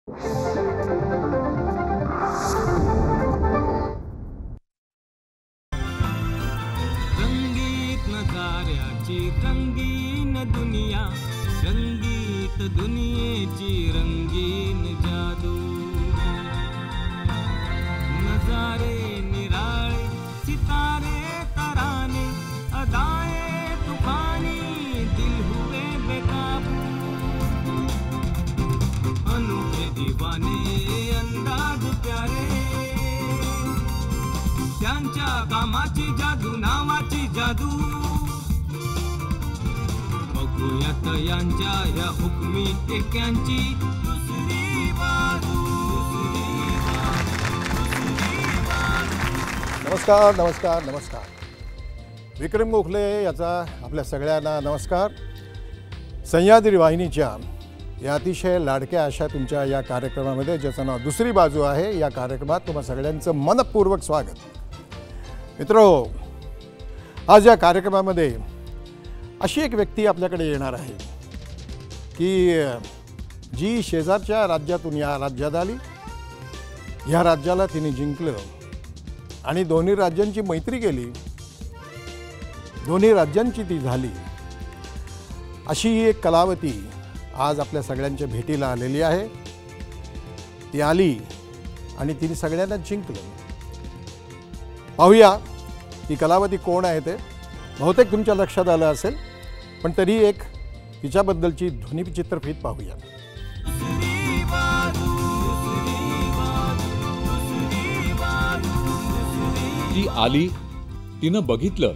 रंगीत नजाऱ्याची रंगीन दुनिया, रंगीत दुनियेची रंगीन जादू. नजारे निराळे सितारे तराने, अदाए तूफानी दिल हुए बेकाबू. अनोखे दीवाने अंदाज प्यारे, त्यांच्या कामाची जादू नावाची जादू. बघूयात यांच्या या हुकमी टेक्यांची दुसरी बाजू. नमस्कार नमस्कार नमस्कार. विक्रम गोखले याचा आपल्या सगळ्यांना नमस्कार. सह्याद्री वाहिनीच्या या अतिशय लाडक्या अशा तुमच्या या कार्यक्रमामध्ये ज्याचं नाव दुसरी बाजू आहे, या कार्यक्रमात तुम्हा सगळ्यांचं मनपूर्वक स्वागत. मित्रहो, आज या कार्यक्रमामध्ये अशी एक व्यक्ती आपल्याकडे येणार आहे की जी शेजारच्या राज्यातून या राज्यात आली, ह्या राज्याला तिने जिंकलं आणि दोन्ही राज्यांची मैत्री केली, दोन्ही राज्यांची ती झाली. अशी एक कलावती आज आपल्या सगळ्यांच्या भेटीला आलेली आहे. ती आली आणि तिने सगळ्यांना जिंकलं. पाहूया ती कलावती कोण आहे ते. बहुतेक तुमच्या लक्षात आलं असेल, पण तरी एक तिच्याबद्दलची ध्वनिचित्रफीत पाहूया. ती आली, तिनं बघितलं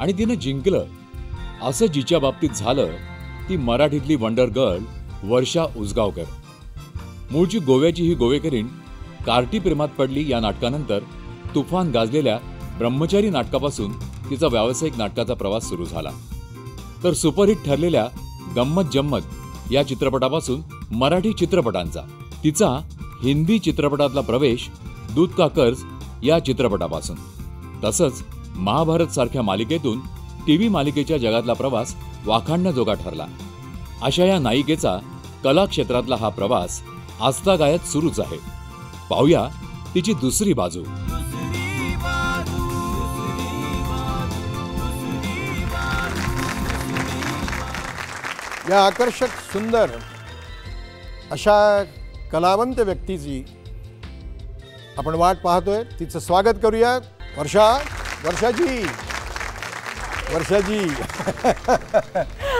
आणि तिनं जिंकलं. असं जिच्या बाबतीत झालं ती मराठीतली वंडर गर्ल वर्षा उसगावकर. मूळची गोव्याची ही गोवेकरीण कार्टी प्रेमात पडली या नाटकानंतर तुफान गाजलेल्या ब्रह्मचारी नाटकापासून तिचा व्यावसायिक नाटकाचा प्रवास सुरू झाला. तर सुपरहिट ठरलेल्या गंमत जम्मत या चित्रपटापासून मराठी चित्रपटांचा, तिचा हिंदी चित्रपटातला प्रवेश दूध का कर्ज या चित्रपटापासून, तसंच महाभारत सारख्या मालिकेतून टीव्ही मालिकेच्या जगातला प्रवास वाखाणण्याजोगा ठरला. अशा या नायिकेचा कला क्षेत्रातला हा प्रवास आजतागायत सुरूच आहे. पाहूया तिची दुसरी बाजू. या आकर्षक सुंदर अशा कलावंत व्यक्तीची आपण वाट पाहतोय. तिचं स्वागत करूया. वर्षाजी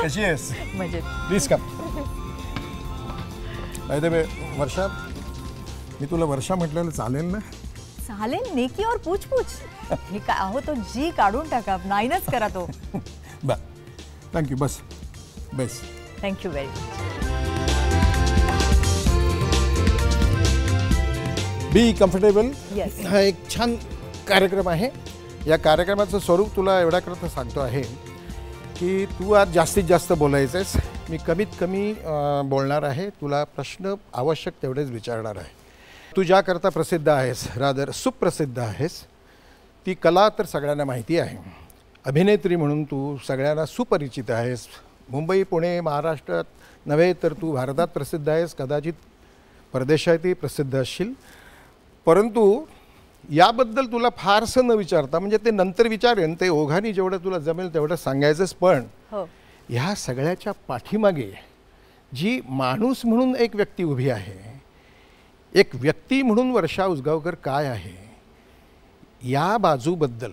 कशी आहेस? मजेत. Please come. वर्षा, मी तुला वर्षा म्हटलेलं चालेल ना? चालेल. नेकी और पूछ हे काय आहो, तो जी काढून टाका, नाईनच करा तो. बर, thank you. Bus base. Thank you very much. Be comfortable. Yes. हा एक छान कार्यक्रम आहे. या कार्यक्रमाचं स्वरूप तुला एवढ्याकरता सांगतो आहे की तू आज जास्तीत जास्त बोलायचं आहेस. मी कमीत कमी बोलणार आहे. तुला प्रश्न आवश्यक तेवढेच विचारणार आहे. तू ज्याकरता प्रसिद्ध आहेस, रादर सुप्रसिद्ध आहेस, ती कला तर सगळ्यांना माहिती आहे. अभिनेत्री म्हणून तू सगळ्यांना सुपरिचित आहेस. मुंबई, पुणे, महाराष्ट्रात नव्हे तर तू भारतात प्रसिद्ध आहेस. कदाचित परदेशातही प्रसिद्ध असशील. परंतु याबद्दल तुला फारसं न विचारता, म्हणजे ते नंतर विचारेन, ते ओघानी जेवढं तुला जमेल तेवढं सांगायचंच. पण ह्या सगळ्याच्या पाठीमागे जी माणूस म्हणून एक व्यक्ती उभी आहे, एक व्यक्ती म्हणून वर्षा उसगावकर काय आहे, या बाजूबद्दल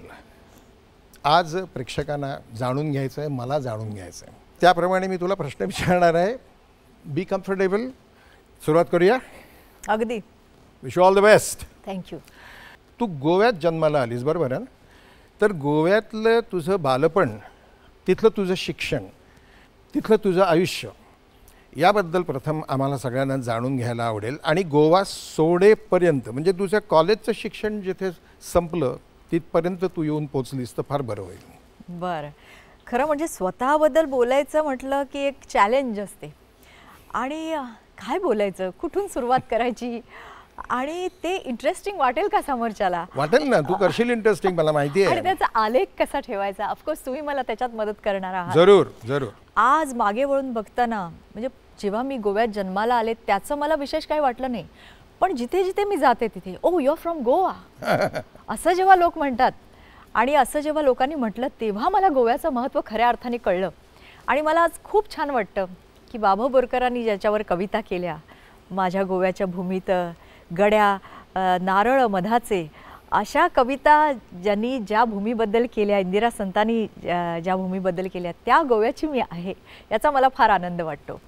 आज प्रेक्षकांना जाणून घ्यायचं आहे, मला जाणून घ्यायचं आहे. त्याप्रमाणे मी तुला प्रश्न विचारणार आहे. Be comfortable. सुरुवात करूया. अगदी. Wish you all the best. Thank you. तू गोव्यात जन्माला आलीस, बरोबर आहे ना? तर गोव्यातलं तुझं बालपण, तिथलं तुझं शिक्षण, तिथलं तुझं आयुष्य, याबद्दल प्रथम आम्हाला सगळ्यांना जाणून घ्यायला आवडेल. आणि गोवा सोडेपर्यंत, म्हणजे तुझं कॉलेजचं शिक्षण जिथे संपलं तिथपर्यंत तू येऊन पोचलीस तर फार बरं होईल. बरं. खरं म्हणजे स्वतःबद्दल बोलायचं म्हटलं की एक चॅलेंज असते. आणि काय बोलायचं, कुठून सुरुवात करायची, आणि ते इंटरेस्टिंग वाटेल का समोरच्याला? वाटेल ना, तू करशील इंटरेस्टिंग, मला माहिती आहे. आणि त्याचा आलेख कसा ठेवायचा, ऑफकोर्स तुम्ही मला त्याच्यात मदत करणार आहात. जरूर जरूर. आज मागे वळून बघताना म्हणजे जेव्हा मी गोव्यात जन्माला आले त्याचं मला विशेष काही वाटलं नाही, पण जिथे जिथे मी जाते तिथे ओ यू आर फ्रॉम गोवा असं जेव्हा लोक म्हणतात आणि असं जेव्हा लोकांनी म्हटलं तेव्हा मला गोव्याचं महत्त्व खऱ्या अर्थाने कळलं. आणि मला आज खूप छान वाटतं की बाबा बोरकरांनी ज्याच्यावर कविता केल्या, माझ्या गोव्याच्या भूमीत गड्या नारळ मधाचे, अशा कविता ज्यांनी ज्या भूमीबद्दल केल्या, इंदिरा संतांनी ज्या भूमीबद्दल केल्या, त्या गोव्याची मी आहे, याचा मला फार आनंद वाटतो.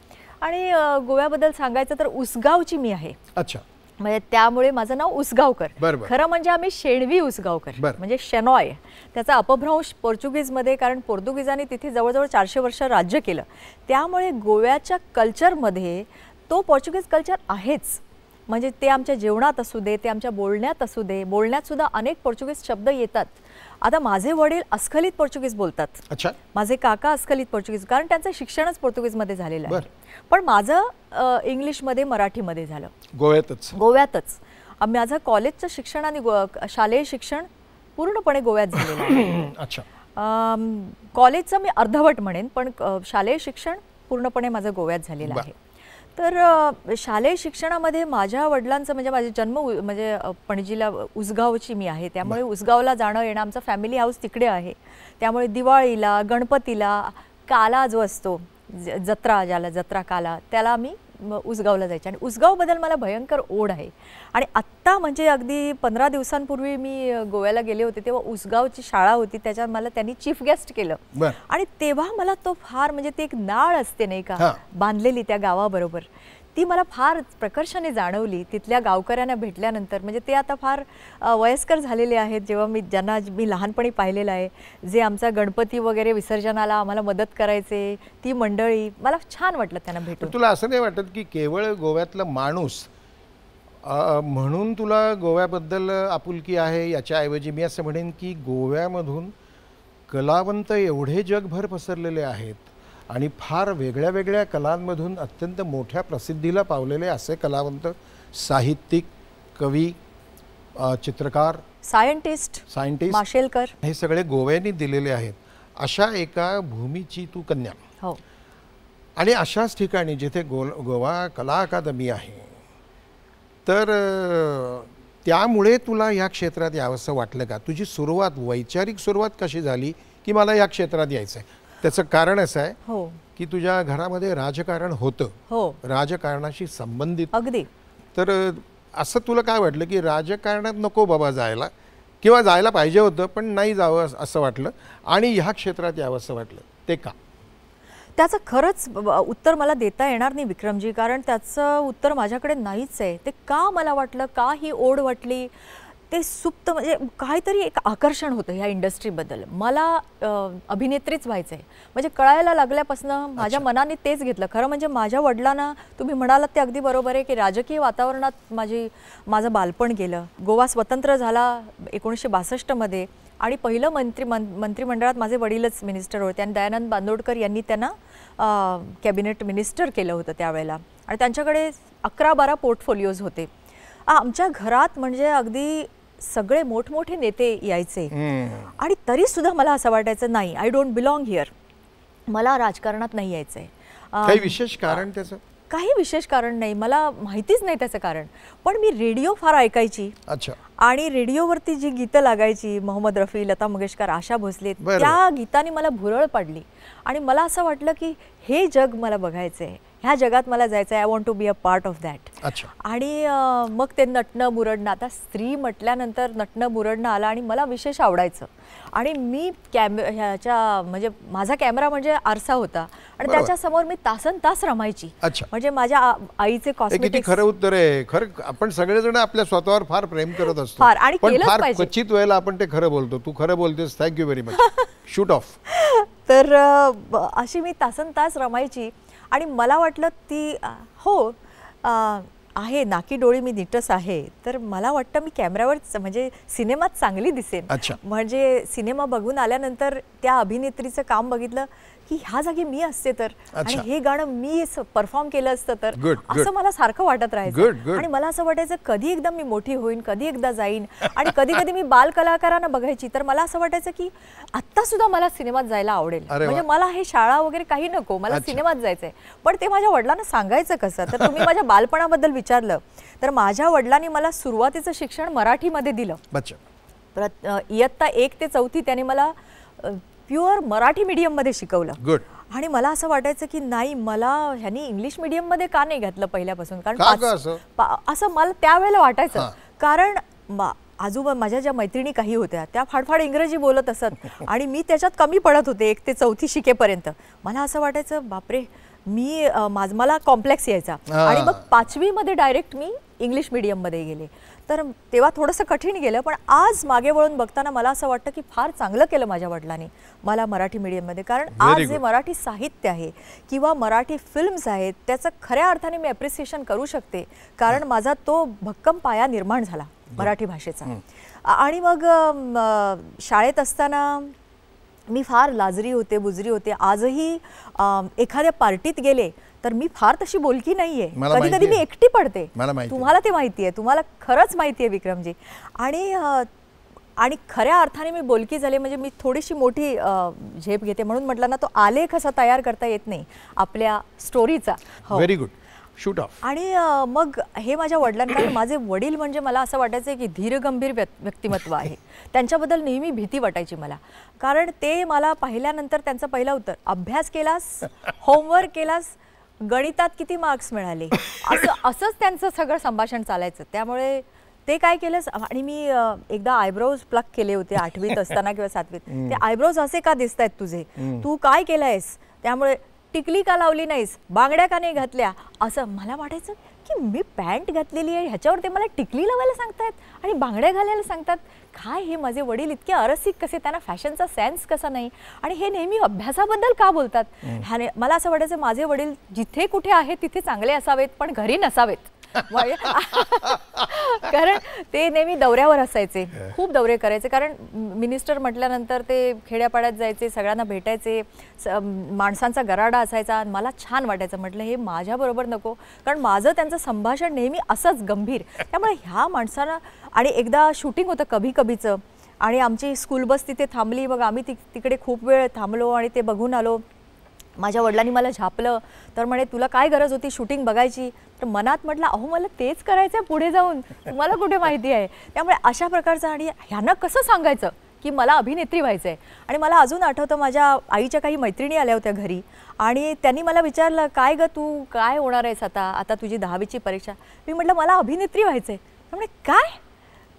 आणि गोव्याबद्दल सांगायचं तर उसगावची मी आहे. अच्छा. म्हणजे त्यामुळे माझं नाव उसगावकर. खरं म्हणजे आम्ही शेणवी उसगावकर, म्हणजे शेनॉय. त्याचा अपभ्रंश पोर्तुगीजमध्ये, कारण पोर्तुगीजांनी तिथे जवळजवळ 400 वर्ष राज्य केलं, त्यामुळे गोव्याच्या कल्चरमध्ये तो पोर्तुगीज कल्चर आहेच. म्हणजे ते आमच्या जेवणात असू दे, ते आमच्या बोलण्यात असू दे, बोलण्यात सुद्धा अनेक पोर्तुगीज शब्द येतात. आता माझे वडील अस्खलित पोर्तुगीज बोलतात. अच्छा. माझे काका अस्खलित पोर्तुगीज, कारण त्यांचं शिक्षणच पोर्तुगीजमध्ये झालेलं आहे. पण माझं इंग्लिशमध्ये मराठीमध्ये झालं गोव्यातच. माझं कॉलेजचं शिक्षण आणि शालेय शिक्षण पूर्णपणे गोव्यात झालेलं आहे. अच्छा. कॉलेजचं मी अर्धवट म्हणेन, पण शालेय शिक्षण पूर्णपणे माझं गोव्यात झालेलं आहे. तर शालेय शिक्षणामध्ये माझ्या वडिलांचं म्हणजे माझे जन्म म्हणजे पणजीला उसगावची मी आहे, त्यामुळे उसगावला जाणं येणं, आमचं फॅमिली हाऊस तिकडे आहे. त्यामुळे दिवाळीला, गणपतीला, काला जो असतो जत्रा, ज्याला जत्रा काला, त्याला आम्ही उसगावला जायचे. आणि उसगावबद्दल मला भयंकर ओढ आहे. आणि आत्ता म्हणजे अगदी 15 दिवसांपूर्वी मी गोव्याला गेले होते, तेव्हा उसगावची शाळा होती, त्याच्यात मला त्यांनी चीफ गेस्ट केलं. आणि तेव्हा मला तो फार म्हणजे ती एक नाळ असते नाही का बांधलेली त्या गावाबरोबर, ती मला फार प्रकर्षाने जाणवली तिथल्या गावकऱ्यांना भेटल्यानंतर. म्हणजे ते आता फार वयस्कर झालेले आहेत, जेव्हा ज्यांना मी लहानपणी पाहिलेलं आहे, जे आमचा गणपती वगैरे विसर्जनाला आम्हाला मदत करायचे, ती मंडळी, मला छान वाटलं त्यांना भेटून. तुला असं नाही वाटत की केवळ गोव्यातला माणूस म्हणून तुला गोव्याबद्दल आपुलकी आहे? याच्याऐवजी मी असं म्हणेन की गोव्यामधून कलावंत एवढे जगभर पसरलेले आहेत आणि फार वेगळ्या वेगळ्या कलांमधून अत्यंत मोठ्या प्रसिद्धीला पावलेले असे कलावंत, साहित्यिक, कवी, चित्रकार, सायंटिस्ट, माशेलकर, हे सगळे गोव्याने दिलेले आहेत. अशा एका भूमीची तू कन्या. हो. आणि अशाच ठिकाणी जिथे गोवा कला अकादमी आहे, तर त्यामुळे तुला या क्षेत्रात यावंसं वाटलं का? तुझी सुरुवात, वैचारिक सुरुवात कशी झाली की मला या क्षेत्रात यायचं आहे? त्याचं कारण असं आहे की तुझ्या घरामध्ये राजकारण होतं, राजकारणाशी संबंधित. अगदी. तर असं तुला काय वाटलं की राजकारणात नको बाबा जायला, किंवा जायला पाहिजे होतं पण नाही जावं असं वाटलं आणि ह्या क्षेत्रात यावं असं वाटलं, ते का? त्याचं खरंच उत्तर मला देता येणार नाही विक्रमजी, कारण त्याचं उत्तर माझ्याकडे नाहीच आहे. ते का मला वाटलं, का ही ओढ वाटली, ते सुप्त म्हणजे काहीतरी एक आकर्षण होतं ह्या इंडस्ट्रीबद्दल. मला अभिनेत्रीच व्हायचं आहे म्हणजे कळायला लागल्यापासून माझ्या मनाने तेच घेतलं. खरं म्हणजे माझ्या वडिलांना तुम्ही म्हणालात ते अगदी बरोबर आहे की राजकीय वातावरणात माझं बालपण गेलं. गोवा स्वतंत्र झाला 1962मध्ये आणि पहिलं मंत्रिमंडळात माझे वडीलच मिनिस्टर होते आणि दयानंद बांदोडकर यांनी त्यांना कॅबिनेट मिनिस्टर केलं होतं त्यावेळेला. आणि त्यांच्याकडे 11-12 पोर्टफोलिओज होते. आमच्या घरात म्हणजे अगदी सगळे मोठमोठे नेते यायचे आणि तरी सुद्धा मला असं वाटायचं नाही, आय डोंट बिलॉंग हिअर, मला राजकारणात नाही यायचंय. काही विशेष कारण त्याचं? काही विशेष कारण नाही, मला माहितीच नाही त्याचं कारण. पण मी रेडिओ फार ऐकायची. अच्छा. आणि रेडिओवरती जी गीतं लागायची, मोहम्मद रफी, लता मंगेशकर, आशा भोसले, त्या गीतांनी मला भुरळ पाडली आणि मला असं वाटलं की हे जग मला बघायचंय, ह्या जगात मला जायचं आहे, I want to be a part of that. आणि मग ते नटणं मुरडणं, आता स्त्री म्हटल्यानंतर नटणं मुरडणं आलं आणि मला विशेष आवडायचं. आणि मी ह्याच्या म्हणजे माझा कॅमेरा म्हणजे आरसा होता आणि त्याच्यासमोर मी तासन तास रमायची. म्हणजे माझ्या आईचे कॉस्मेटिक्स. खरं उत्तर आहे. खरं आपण सगळेजण आपल्या स्वतःवर फार प्रेम करत असतो आणि फार क्वचित वेळेला आपण ते खरं बोलतो. तू खरं बोलतेस, thank you very much, shoot of. तर अशी मी तासन तास रमायची आणि मला वाटलं ती हो आहे, नाकी डोळी मी नीटच आहे, तर मला वाटतं मी कॅमेऱ्यावर म्हणजे सिनेमात चांगली दिसेन. म्हणजे सिनेमा बघून आल्यानंतर त्या अभिनेत्रीचं काम बघितलं, की ह्या जागी मी असते तर आणि अच्छा. हे गाणं मी परफॉर्म केलं असतं तर Good, good. असं मला सारखं वाटत Good, राहायचं good. आणि मला असं वाटायचं कधी एकदा मी मोठी होईन, कधी एकदा जाईन आणि कधी कधी मी बाल कलाकारांना बघायची तर मला असं वाटायचं की आत्ता सुद्धा मला सिनेमात जायला आवडेल. अरे वा. म्हणजे मला हे शाळा वगैरे काही नको, मला अच्छा. सिनेमात जायचंय. पण ते माझ्या वडिलांना सांगायचं कसं? तर तुम्ही माझ्या बालपणाबद्दल विचारलं तर माझ्या वडिलांनी मला सुरुवातीचं शिक्षण मराठीमध्ये दिलं. अच्छा. इयत्ता 1 ते 4 त्याने मला प्युअर मराठी मीडियममध्ये शिकवलं. गुड. आणि मला असं वाटायचं की नाही, मला ह्यांनी इंग्लिश मीडियममध्ये का नाही घातलं पहिल्यापासून, कारण का गं असं? असं मला त्यावेळेला वाटायचं. हां. कारण आजोबा माझ्या ज्या मैत्रिणी काही होत्या त्या फाडफाड इंग्रजी बोलत असत आणि मी त्याच्यात कमी पडत होते 1 ते 4 शिकेपर्यंत. मला असं वाटायचं बापरे, मी मला कॉम्प्लेक्स यायचा. आणि मग 5वी मध्ये डायरेक्ट मी इंग्लिश मीडियममध्ये गेले. तर तेव्हा थोडंसं कठीण गेलं, पण आज मागे वळून बघताना मला असं वाटतं की फार चांगलं केलं माझ्या वडिलांनी मला मराठी मीडियममध्ये. कारण आज जे मराठी साहित्य आहे किंवा मराठी फिल्म्स आहेत त्याचं खऱ्या अर्थाने मी ॲप्रिसिएशन करू शकते, कारण माझा तो भक्कम पाया निर्माण झाला मराठी भाषेचा. आणि मग शाळेत असताना मी फार लाजरी होते, बुजरी होते. आजही एखाद्या पार्टीत गेले तर मी फार तशी बोलकी नाहीये. कधी कधी मी एकटी पडते. तुम्हाला ते माहिती आहे, तुम्हाला खरंच माहिती आहे विक्रमजी. आणि खऱ्या अर्थाने मी बोलकी झाले म्हणजे मी थोडीशी मोठी झेप घेते. म्हणून म्हटलं ना, तो आलेख असा तयार करता येत नाही आपल्या स्टोरीचा. Very good. Shoot off. आणि मग हे माझ्या वडिलांना, माझे वडील म्हणजे मला असं वाटायचं की धीरगंभीर व्यक्तिमत्व आहे. त्यांच्याबद्दल नेहमी भीती वाटायची मला, कारण ते मला पाहिल्यानंतर त्यांचं पहिलं उत्तर, अभ्यास केलास, होमवर्क केलास, गणितात किती मार्क्स मिळाले, असंच त्यांचं सगळं संभाषण चालायचं. त्यामुळे ते काय केलंस, आणि मी एकदा आयब्रोज प्लक केले होते 8वीत असताना किंवा 7वीत. ते आयब्रोज असे का दिसत आहेत तुझे, तू काय केलंयस, त्यामुळे टिकली का लावली नाहीस, बांगड्या का नाही घातल्या, असं मला वाटायचं की मी पॅन्ट घातलेली आहे ह्याच्यावर ते मला टिकली लावायला सांगतायत आणि बांगड्या घालायला सांगतात. काय हे माझे वडील इतके अरसिक कसे, त्यांना फॅशनचा सेन्स कसा नाही, आणि हे नेहमी अभ्यासाबद्दल का बोलतात. ह्याने मला असं वाटायचं माझे वडील जिथे कुठे आहेत तिथे चांगले असावेत पण घरी नसावेत. कारण ते नेहमी दौऱ्यावर असायचे, खूप दौरे करायचे. कारण मिनिस्टर म्हटल्यानंतर ते खेड्यापाड्यात जायचे, सगळ्यांना भेटायचे, माणसांचा गराडा असायचा. मला छान वाटायचं. म्हटलं हे माझ्याबरोबर नको, कारण माझं त्यांचं संभाषण नेहमी असंच गंभीर. त्यामुळे ह्या माणसांना, आणि एकदा शूटिंग होतं कभी कभीचं आणि आमची स्कूल बस तिथे थांबली. मग आम्ही तिकडे खूप वेळ थांबलो आणि ते बघून आलो. माझ्या वडिलांनी मला झापलं, तर म्हणे तुला काय गरज होती शूटिंग बघायची. तर मनात म्हटलं अहो मला तेच करायचं आहे पुढे जाऊन, तुम्हाला कुठे माहिती आहे. त्यामुळे अशा प्रकारचं, आणि ह्यांना कसं सांगायचं की मला अभिनेत्री व्हायचं आहे. आणि मला अजून आठवतं, माझ्या आईच्या काही मैत्रिणी आल्या होत्या घरी आणि त्यांनी मला विचारलं काय गं तू काय होणार आहेस आता तुझी 10वीची परीक्षा. मी म्हटलं मला अभिनेत्री व्हायचं आहे. त्यामुळे काय,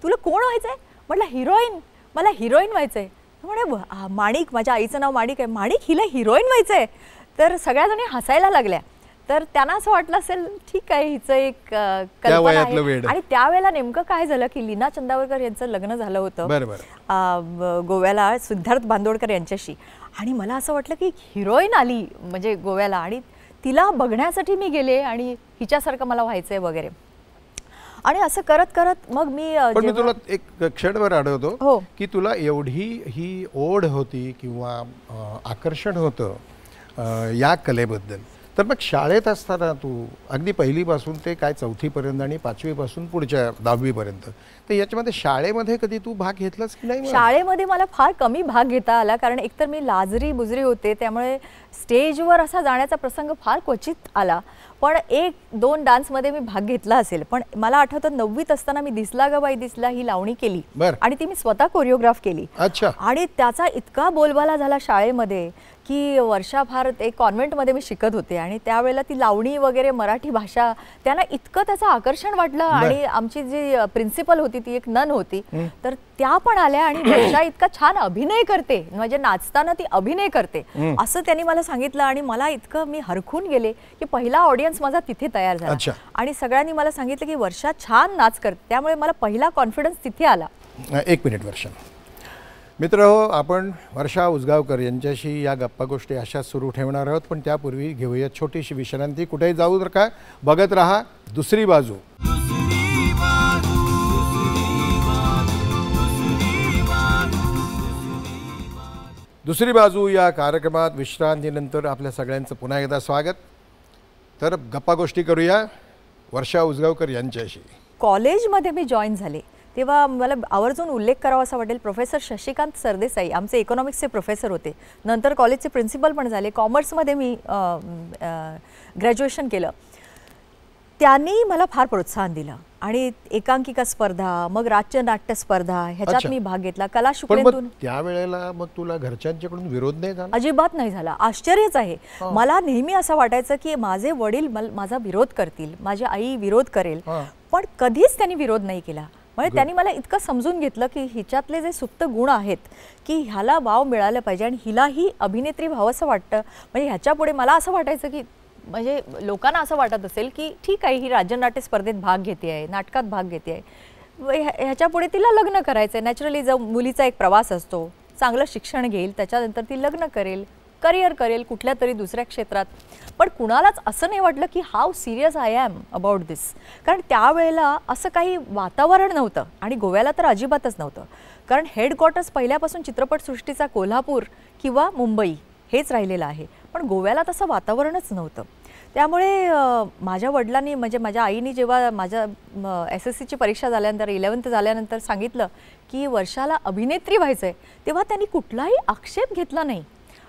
तुला कोण व्हायचं आहे. म्हटलं हिरोईन, मला हिरोईन व्हायचं आहे. म्हणे माणिक, माझ्या आईचं नाव माणिक आहे, माणिक हिला हिरोईन व्हायचं आहे. तर सगळ्या जणी हसायला लागल्या. तर त्यांना असं वाटलं असेल ठीक आहे हिचं एक कल्पना आहे. आणि त्यावेळेला नेमकं काय झालं की लीना चंदावरकर यांचं लग्न झालं होतं गोव्याला सिद्धार्थ बांदोडकर यांच्याशी. आणि मला असं वाटलं की हिरोईन आली म्हणजे गोव्याला, आणि तिला बघण्यासाठी मी गेले आणि हिच्यासारखं मला व्हायचंय वगैरे. आणि असं करत करत मग मी तुला एक क्षणभर आठवतो की तुला एवढी ही ओढ होती किंवा आकर्षण होतं या कलेबद्दल, तर मग शाळेत असताना तू अगदी पहिलीपासून ते काय 4थीपर्यंत आणि 5वीपासून पुढच्या 10वीपर्यंत, तर याच्यामध्ये शाळेमध्ये कधी तू भाग घेतलास की नाही. शाळेमध्ये मला फार कमी भाग घेता आला, कारण एकतर मी लाजरी बुजरी होते, त्यामुळे स्टेजवर असा जाण्याचा प्रसंग फार क्वचित आला. पण 1-2 डान्समध्ये मी भाग घेतला असेल. पण मला आठवतं 9वीत असताना मी दिसला ग बाई दिसला ही लावणी केली आणि ती मी स्वतः कोरिओग्राफ केली. आणि त्याचा इतका बोलबाला झाला शाळेमध्ये की वर्षा भारत एक कॉन्व्हेंटमध्ये मी शिकत होते आणि त्यावेळेला ती लावणी वगैरे मराठी भाषा त्यांना इतकं त्याचं आकर्षण वाटलं. आणि आमची जी प्रिन्सिपल होती ती एक नन होती, तर त्या पण आल्या आणि वर्षा इतका छान अभिनय करते, म्हणजे नाचताना ती अभिनय करते असं त्यांनी मला सांगितलं. आणि मला इतकं मी हरखून गेले की पहिला ऑडियन्स माझा तिथे तयार झाला. आणि सगळ्यांनी मला सांगितलं की वर्षा छान नाच करते, त्यामुळे मला पहिला कॉन्फिडन्स तिथे आला. एक मिनिट वर्षा. मित्र हो, आपण वर्षा उसगावकर यांच्याशी या गप्पा गोष्टी अशा सुरू ठेवणार आहोत, पण त्यापूर्वी घेऊया छोटीशी विश्रांती. कुठेही जाऊ तर का, बघत रहा दुसरी बाजू. दुसरी बाजू या कार्यक्रमात विश्रांतीनंतर आपल्या सगळ्यांचं पुन्हा एकदा स्वागत. तर गप्पा गोष्टी करूया वर्षा उसगावकर यांच्याशी. कॉलेजमध्ये मी जॉईन झाले तेव्हा मला आवर्जून उल्लेख करावा असा वाटेल, प्रोफेसर शशिकांत सरदेसाई आमचे इकॉनॉमिक्सचे प्रोफेसर होते, नंतर कॉलेजचे प्रिन्सिपल पण झाले, कॉमर्समध्ये मी ग्रॅज्युएशन केलं. त्यांनी मला फार प्रोत्साहन दिलं आणि एकांकिका स्पर्धा, मग राज्य नाट्य स्पर्धा ह्याच्यात मी भाग घेतला. कला शुक्लेतून त्यावेळेला मग तुला घरच्यांच्याकडून विरोध नाही झाला? अजिबात नाही झाला. आश्चर्यच आहे. मला नेहमी असं वाटायचं की माझे वडील माझा विरोध करतील, माझी आई विरोध करेल, पण कधीच त्यांनी विरोध नाही केला. म्हणजे त्यांनी मला इतकं समजून घेतलं की हिच्यातले जे सुप्त गुण आहेत की ह्याला वाव मिळालं पाहिजे आणि हिलाही अभिनेत्री व्हावंसं वाटतं. म्हणजे ह्याच्या पुढे मला असं वाटायचं की म्हणजे लोकांना असं वाटत असेल की ठीक आहे, ही राज्यनाट्य स्पर्धेत भाग घेते आहे, नाटकात भाग घेते आहे, ह्याच्या पुढे तिला लग्न करायचं आहे. नॅचरली जो मुलीचा एक प्रवास असतो, चांगलं शिक्षण घेईल, त्याच्यानंतर ती लग्न करेल, करिअर करेल कुठल्या तरी दुसऱ्या क्षेत्रात. पण कुणालाच असं नाही वाटलं की how serious I am about this. कारण त्यावेळेला असं काही वातावरण नव्हतं आणि गोव्याला तर अजिबातच नव्हतं. कारण हेडक्वार्टर्स पहिल्यापासून चित्रपटसृष्टीचा कोल्हापूर किंवा मुंबई हेच राहिलेलं आहे, पण गोव्याला तसं वातावरणच नव्हतं. त्यामुळे माझ्या वडिलांनी म्हणजे माझ्या आईने जेव्हा माझ्या SSCची परीक्षा झाल्यानंतर 11th झाल्यानंतर सांगितलं की वर्षाला अभिनेत्री व्हायचं आहे, तेव्हा त्यांनी कुठलाही आक्षेप घेतला नाही.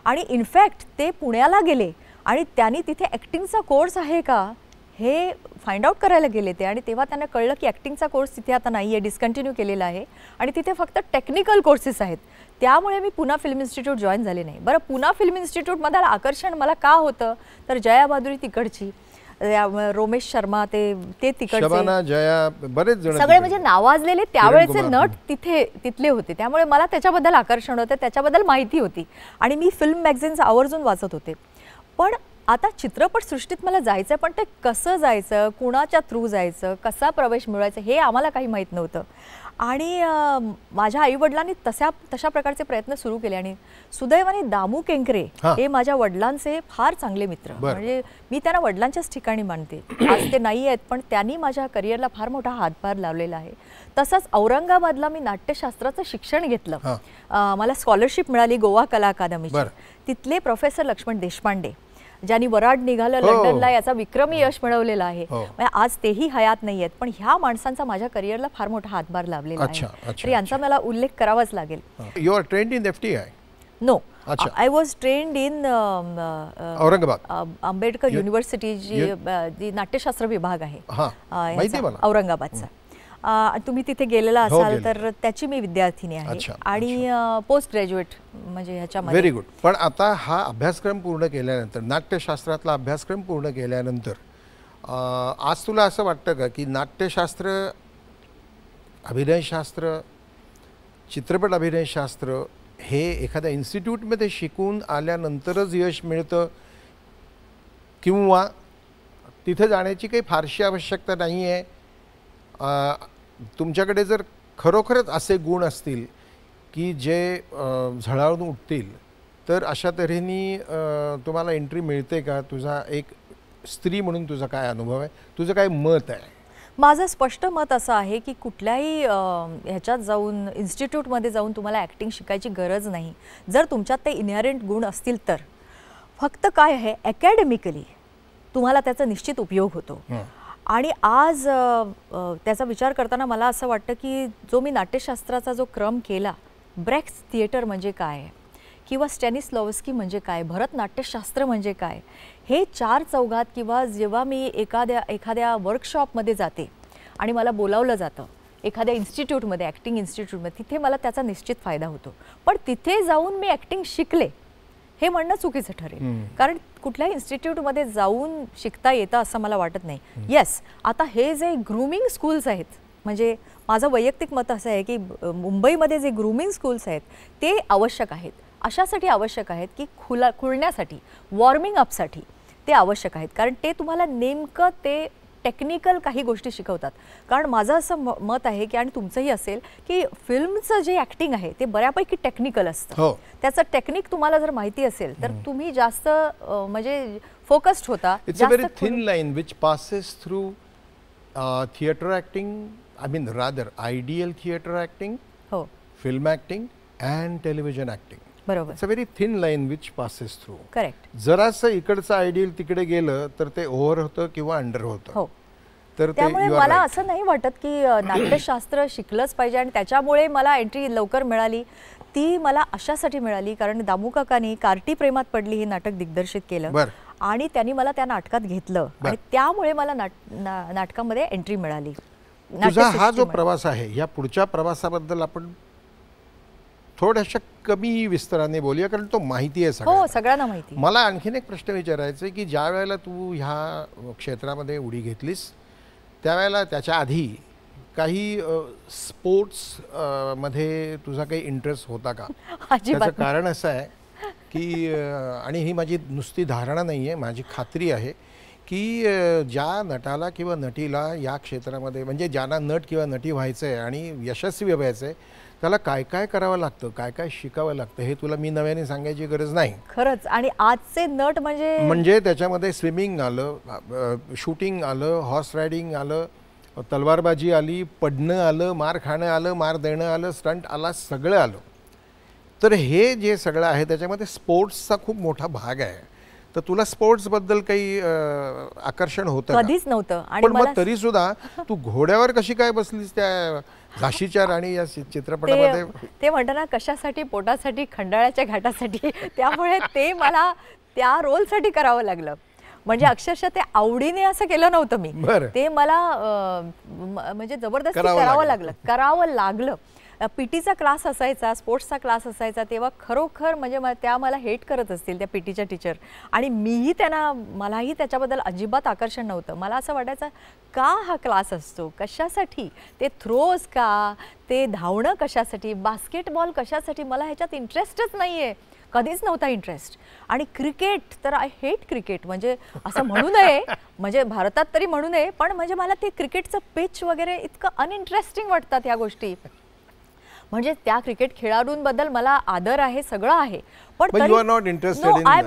आणि इनफॅक्ट ते पुण्याला गेले आणि त्यांनी तिथे ॲक्टिंगचा कोर्स आहे का हे फाइंड आउट करायला गेले ते. आणि तेव्हा त्यांना कळलं की ॲक्टिंगचा कोर्स तिथे आता नाही आहे, डिस्कंटिन्यू केलेला आहे आणि तिथे फक्त टेक्निकल कोर्सेस आहेत. त्यामुळे मी पुणा फिल्म इन्स्टिट्यूट जॉईन झाले नाही. बरं, पुणा फिल्म इन्स्टिट्यूटमध्ये आकर्षण मला का होतं तर जया भादुरी तिकडची, रोमेश शर्मा ते तिकडचे, जया, बरेच जण सगळे म्हणजे नावाजलेले त्यावेळेचे नट तिथले होते. त्यामुळे मला त्याच्याबद्दल आकर्षण होतं, त्याच्याबद्दल माहिती होती आणि मी फिल्म मॅगझिन्स आवर्जून वाचत होते. पण आता चित्रपटसृष्टीत मला जायचं, पण ते कसं जायचं, कुणाच्या थ्रू जायचं, कसा प्रवेश मिळवायचा हे आम्हाला काही माहीत नव्हतं. आणि माझ्या आईवडिलांनी तशा प्रकारचे प्रयत्न सुरू केले आणि सुदैवाने दामू केंकरे हे माझ्या वडिलांचे फार चांगले मित्र. म्हणजे मी त्यांना वडिलांच्याच ठिकाणी मानते. आज ते नाही आहेत, पण त्यांनी माझ्या करिअरला फार मोठा हातभार लावलेला आहे. तसंच औरंगाबादला मी नाट्यशास्त्राचं शिक्षण घेतलं. मला स्कॉलरशिप मिळाली गोवा कला अकादमीची. तिथले प्रोफेसर लक्ष्मण देशपांडे ज्यांनी वराड निघालं लंडनला याचा विक्रमी यश मिळवलेलं आहे. आज तेही हयात नाही आहेत, पण ह्या माणसांचा माझ्या करिअरला फार मोठा हातभार लावलेला आहे. तर यांचा मला उल्लेख करावाच लागेल. You are trained in FTI? No, I was trained in Aurangabad Ambedkar university जी नाट्यशास्त्र विभाग आहे औरंगाबादचा. तुम्ही तिथे गेलेला असाल तर त्याची मी विद्यार्थिनी आहे आणि पोस्ट ग्रॅज्युएट म्हणजे ह्याच्यामध्ये. Very good. पण आता हा अभ्यासक्रम पूर्ण केल्यानंतर, नाट्यशास्त्रातला अभ्यासक्रम पूर्ण केल्यानंतर आज तुला असं वाटतं का की नाट्यशास्त्र, अभिनयशास्त्र, चित्रपट अभिनयशास्त्र हे एखाद्या इन्स्टिट्यूटमध्ये शिकून आल्यानंतरच यश मिळतं किंवा तिथे जाण्याची काही फारशी आवश्यकता नाही आहे? तुमच्याकडे जर खरोखरच असे गुण असतील की जे झळाळून उठतील तर अशा तऱ्हेने तुम्हाला एंट्री मिळते का? तुझा एक स्त्री म्हणून तुझा काय अनुभव आहे, तुझं काय मत आहे? माझं स्पष्ट मत असं आहे की कुठल्याही ह्याच्यात जाऊन इन्स्टिट्यूटमध्ये जाऊन तुम्हाला ॲक्टिंग शिकायची गरज नाही. जर तुमच्यात ते इनहेरंट गुण असतील तर. फक्त काय आहे, अकॅडमिकली तुम्हाला त्याचा निश्चित उपयोग होतो. आणि आज त्याचा विचार करताना मला असं वाटतं की जो मी नाट्यशास्त्राचा जो क्रम केला, ब्रेख्ट थिएटर म्हणजे काय किंवा स्टॅनिस्लॉव्स्की म्हणजे काय, भरतनाट्यशास्त्र म्हणजे काय, हे चार चौघात किंवा जेव्हा मी एखाद्या वर्कशॉपमध्ये जाते आणि मला बोलावलं जातं एखाद्या इन्स्टिट्यूटमध्ये, ॲक्टिंग इन्स्टिट्यूटमध्ये, तिथे मला त्याचा निश्चित फायदा होतो. पण तिथे जाऊन मी ॲक्टिंग शिकले हे म्हणणं चुकीचं ठरेल. कारण कुठल्याही इन्स्टिट्यूटमध्ये जाऊन शिकता येतं असं मला वाटत नाही. येस, आता हे जे ग्रूमिंग स्कूल्स आहेत, म्हणजे माझं वैयक्तिक मत असं आहे की मुंबईमध्ये जे ग्रूमिंग स्कूल्स आहेत ते आवश्यक आहेत. अशासाठी आवश्यक आहेत की खुलण्यासाठी, वॉर्मिंग अपसाठी ते आवश्यक आहेत. कारण ते तुम्हाला नेमकं ते टेक्निकल काही गोष्टी शिकवतात. कारण माझं असं मत आहे की, आणि तुमचंही असेल, की फिल्मचं जे ॲक्टिंग आहे ते बऱ्यापैकी टेक्निकल असतं. त्याचं टेक्निक तुम्हाला जर माहिती असेल तर तुम्ही जास्त म्हणजे फोकस्ड होता. It's a very thin line which passes through theatre acting, I mean rather ideal theatre acting, film acting and television acting. बरोबर. It's a very thin line which passes through. Correct. जरासं इकडचं ideal तिकडे गेलं तर ते over होतं किंवा under होतं. हो. तर त्यामुळे मला असं नाही वाटत की नाट्यशास्त्र शिकलंच पाहिजे आणि त्याच्यामुळे मला एंट्री लवकर मिळाली. ती मला अशासाठी मिळाली कारण दामू काकांनी कार्टी प्रेमात पडली हे नाटक दिग्दर्शित केलं आणि त्यांनी मला त्या नाटकात घेतलं आणि त्यामुळे मला नाटकामध्ये एंट्री मिळाली. तुझा हा जो प्रवास आहे या पुढच्या प्रवासाबद्दल आपण थोड्याशा कमी विस्ताराने बोलूया कारण तो माहिती आहे हो सगळ्यांना माहिती. मला आणखीन एक प्रश्न विचारायचा आहे की ज्या वेळेला तू ह्या क्षेत्रामध्ये उडी घेतलीस त्यावेळेला त्याच्या आधी काही स्पोर्ट्स मध्ये तुझा काही इंटरेस्ट होता का? त्याचं कारण असं आहे की आणि ही माझी नुसती धारणा नाही आहे, माझी खात्री आहे की ज्या नटाला किंवा नटीला या क्षेत्रामध्ये म्हणजे ज्यांना नट किंवा नटी व्हायचं आहे आणि यशस्वी व्हायचं आहे त्याला काय काय करावं लागतं, काय काय शिकावं लागतं हे तुला मी नव्याने सांगायची गरज नाही. खरंच. आणि आजचे नट म्हणजे त्याच्यामध्ये स्विमिंग आलं, शूटिंग आलं, हॉर्स रायडिंग आलं, तलवारबाजी आली, पडणं आलं, मार खाणं आलं, मार देणं आलं, स्टंट आला, सगळं आलं. तर हे जे सगळं आहे त्याच्यामध्ये स्पोर्ट्सचा खूप मोठा भाग आहे. तर तुला स्पोर्ट्सबद्दल काही आकर्षण होतं? कधीच नव्हतं. आणि मग तरी सुद्धा तू घोड्यावर कशी काय बसलीस त्या झाशीच्या राणी या चित्रपटामध्ये? ते म्हणतात ना कशासाठी, पोटासाठी, खंडाळ्याच्या घाटासाठी. त्यामुळे ते मला त्या रोलसाठी करावं लागलं. म्हणजे अक्षरशः ते आवडीने असं केलं नव्हतं मी. ते मला म्हणजे जबरदस्ती करावं लागलं. पीटीचा क्लास असायचा, स्पोर्ट्सचा क्लास असायचा तेव्हा खरोखर म्हणजे त्या मला हेट करत असतील त्या पीटीच्या टीचर आणि मीही त्यांना मलाही त्याच्याबद्दल अजिबात आकर्षण नव्हतं. मला असं वाटायचं का हा क्लास असतो, कशासाठी, ते थ्रोज का, ते धावणं कशासाठी, बास्केटबॉल कशासाठी, मला ह्याच्यात इंटरेस्टच नाही आहे, कधीच नव्हता इंटरेस्ट. आणि क्रिकेट तर आय हेट क्रिकेट. म्हणजे असं म्हणू नये, म्हणजे भारतात तरी म्हणू नये, पण म्हणजे मला ते क्रिकेटचं पिच वगैरे इतकं अनइंटरेस्टिंग वाटतात ह्या गोष्टी. म्हणजे त्या क्रिकेट खेळाडूंबद्दल मला आदर आहे, सगळं आहे, पण I am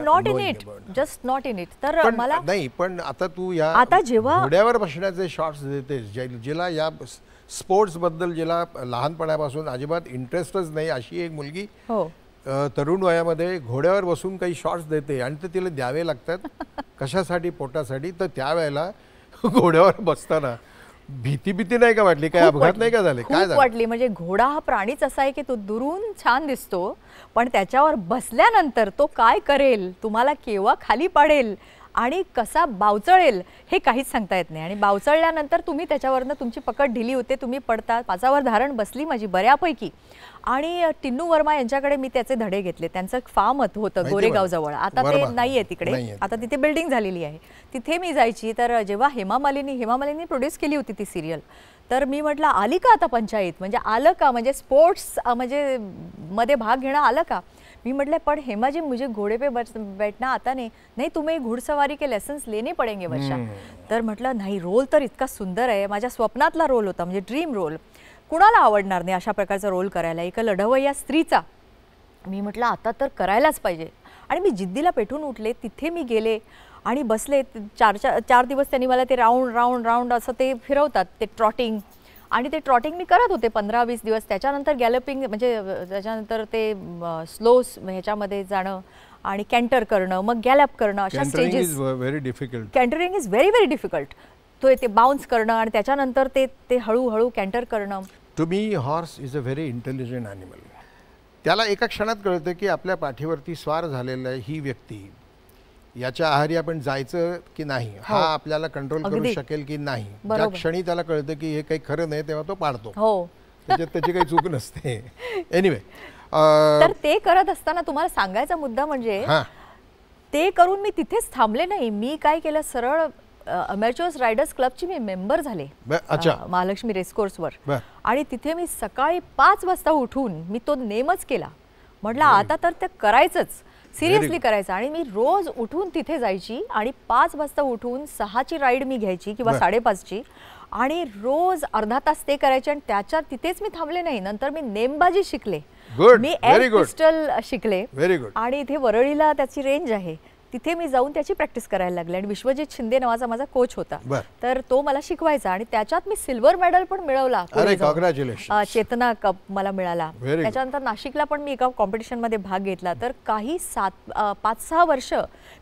not in it, just not in it. तर मला नाही. पण आता तू या आता जेव्हा घोड्यावर बसण्याचे शॉट्स देते, जिला या स्पोर्ट्स बद्दल जिला लहानपणापासून अजिबात इंटरेस्टच नाही अशी एक मुलगी तरुण वयामध्ये घोड्यावर बसून काही शॉट्स देते आणि ते तिला द्यावे लागतात कशासाठी, पोटासाठी. तर त्यावेळेला घोड्यावर बसताना भीती नाही का वाटली, काय अपघात नाही का झाले, काय वाटली? म्हणजे घोडा हा प्राणीच असा आहे की तो दुरून छान दिसतो पण त्याच्यावर बसल्यानंतर तो काय करेल, तुम्हाला केव्हा खाली पाडेल आणि कसा बावचळेल हे काहीच सांगता येत नाही. आणि बावचळल्यानंतर तुम्ही त्याच्यावरनं तुमची पकड ढिली होते, तुम्ही पडता. पाचावर धारण बसली माझी बऱ्यापैकी. आणि टिन्नू वर्मा यांच्याकडे मी त्याचे धडे घेतले. त्यांचं फार्म होतं गोरेगाव जवळ, आता ते नाहीये तिकडे, आता तिथे बिल्डिंग झालेली आहे. तिथे मी जायची. तर जेव्हा हेमा मालिनी प्रोड्यूस केली होती ती सिरियल, तर मी म्हटलं आली का आता पंचायत, म्हणजे आलं का, म्हणजे स्पोर्ट्स म्हणजे मध्ये भाग घेणं आलं का. मी म्हटलं पण हेमा जी मुझे घोड़े पे बैठना आता नहीं तुम्हें घुड़सवारी के लेसन्स लेने पड़ेंगे वर्षा. तर म्हटलं नाही, रोल तर इतका सुंदर आहे, माझ्या स्वप्नातला रोल होता, म्हणजे ड्रीम रोल. कुणाला आवडणार नाही अशा प्रकारचा रोल करायला, एका लढवय्या स्त्रीचा. मी म्हटलं आता तर करायलाच पाहिजे. आणि मी जिद्दीला पेटून उठले. तिथे मी गेले आणि बसले. 4 दिवस त्यांनी मला ते राऊंड असं ते फिरवतात, ते ट्रॉटिंग. आणि ते ट्रॉटिंग मी करत होते 15-20 दिवस. त्याच्यानंतर गॅलपिंग म्हणजे त्याच्यानंतर ते स्लो ह्याच्यामध्ये जाणं आणि कॅन्टर करणं, मग गॅलप करणं, अशा stages. Cantering is very difficult. तो ते बाउन्स करणं आणि त्याच्यानंतर ते हळूहळू कॅन्टर करणं. To me horse is a very intelligent animal. त्याला एका क्षणात कळतं की आपल्या पाठीवरती स्वार झालेला ही व्यक्ती याच्या आहारी आपण जायचं की नाही, हा आपल्याला कंट्रोल करू शकेल की नाही. ज्या क्षणी त्याला कळतं की हे काही खरं नाही तेव्हा तो पाडतो. त्याच्यात त्याची काही चूक नसते. एनिवे, तर ते करत असताना तुम्हाला सांगायचा मुद्दा म्हणजे ते करून मी तिथेच थांबले नाही. मी काय केलं, सरळ अमेच्युअर्स रायडर्स क्लबची मी मेंबर झाले महालक्ष्मी रेसकोर्सवर. आणि तिथे मी सकाळी 5 वाजता उठून मी तो नेमच केला. म्हटलं आता तर ते करायचंच, सिरियसली करायचं. आणि मी रोज उठून तिथे जायची आणि 5 वाजता उठून 6ची राईड मी घ्यायची किंवा 5:30ची आणि रोज अर्धा तास ते करायचे. आणि त्याच्या तिथेच मी थांबले नाही. नंतर मी नेमबाजी शिकले, मी एअर पिस्टल शिकले. आणि इथे वरळीला त्याची रेंज आहे, तिथे मी जाऊन त्याची प्रॅक्टिस करायला लागले आणि विश्वजित शिंदे नावाचा माझा कोच होता. तर तो मला शिकवायचा आणि त्याच्यात मी सिल्वर मेडल पण मिळवला. चेतना कप मला मिळाला. त्याच्यानंतर नाशिकला पण मी एका कॉम्पिटिशन मध्ये भाग घेतला. तर काही 5-6 वर्ष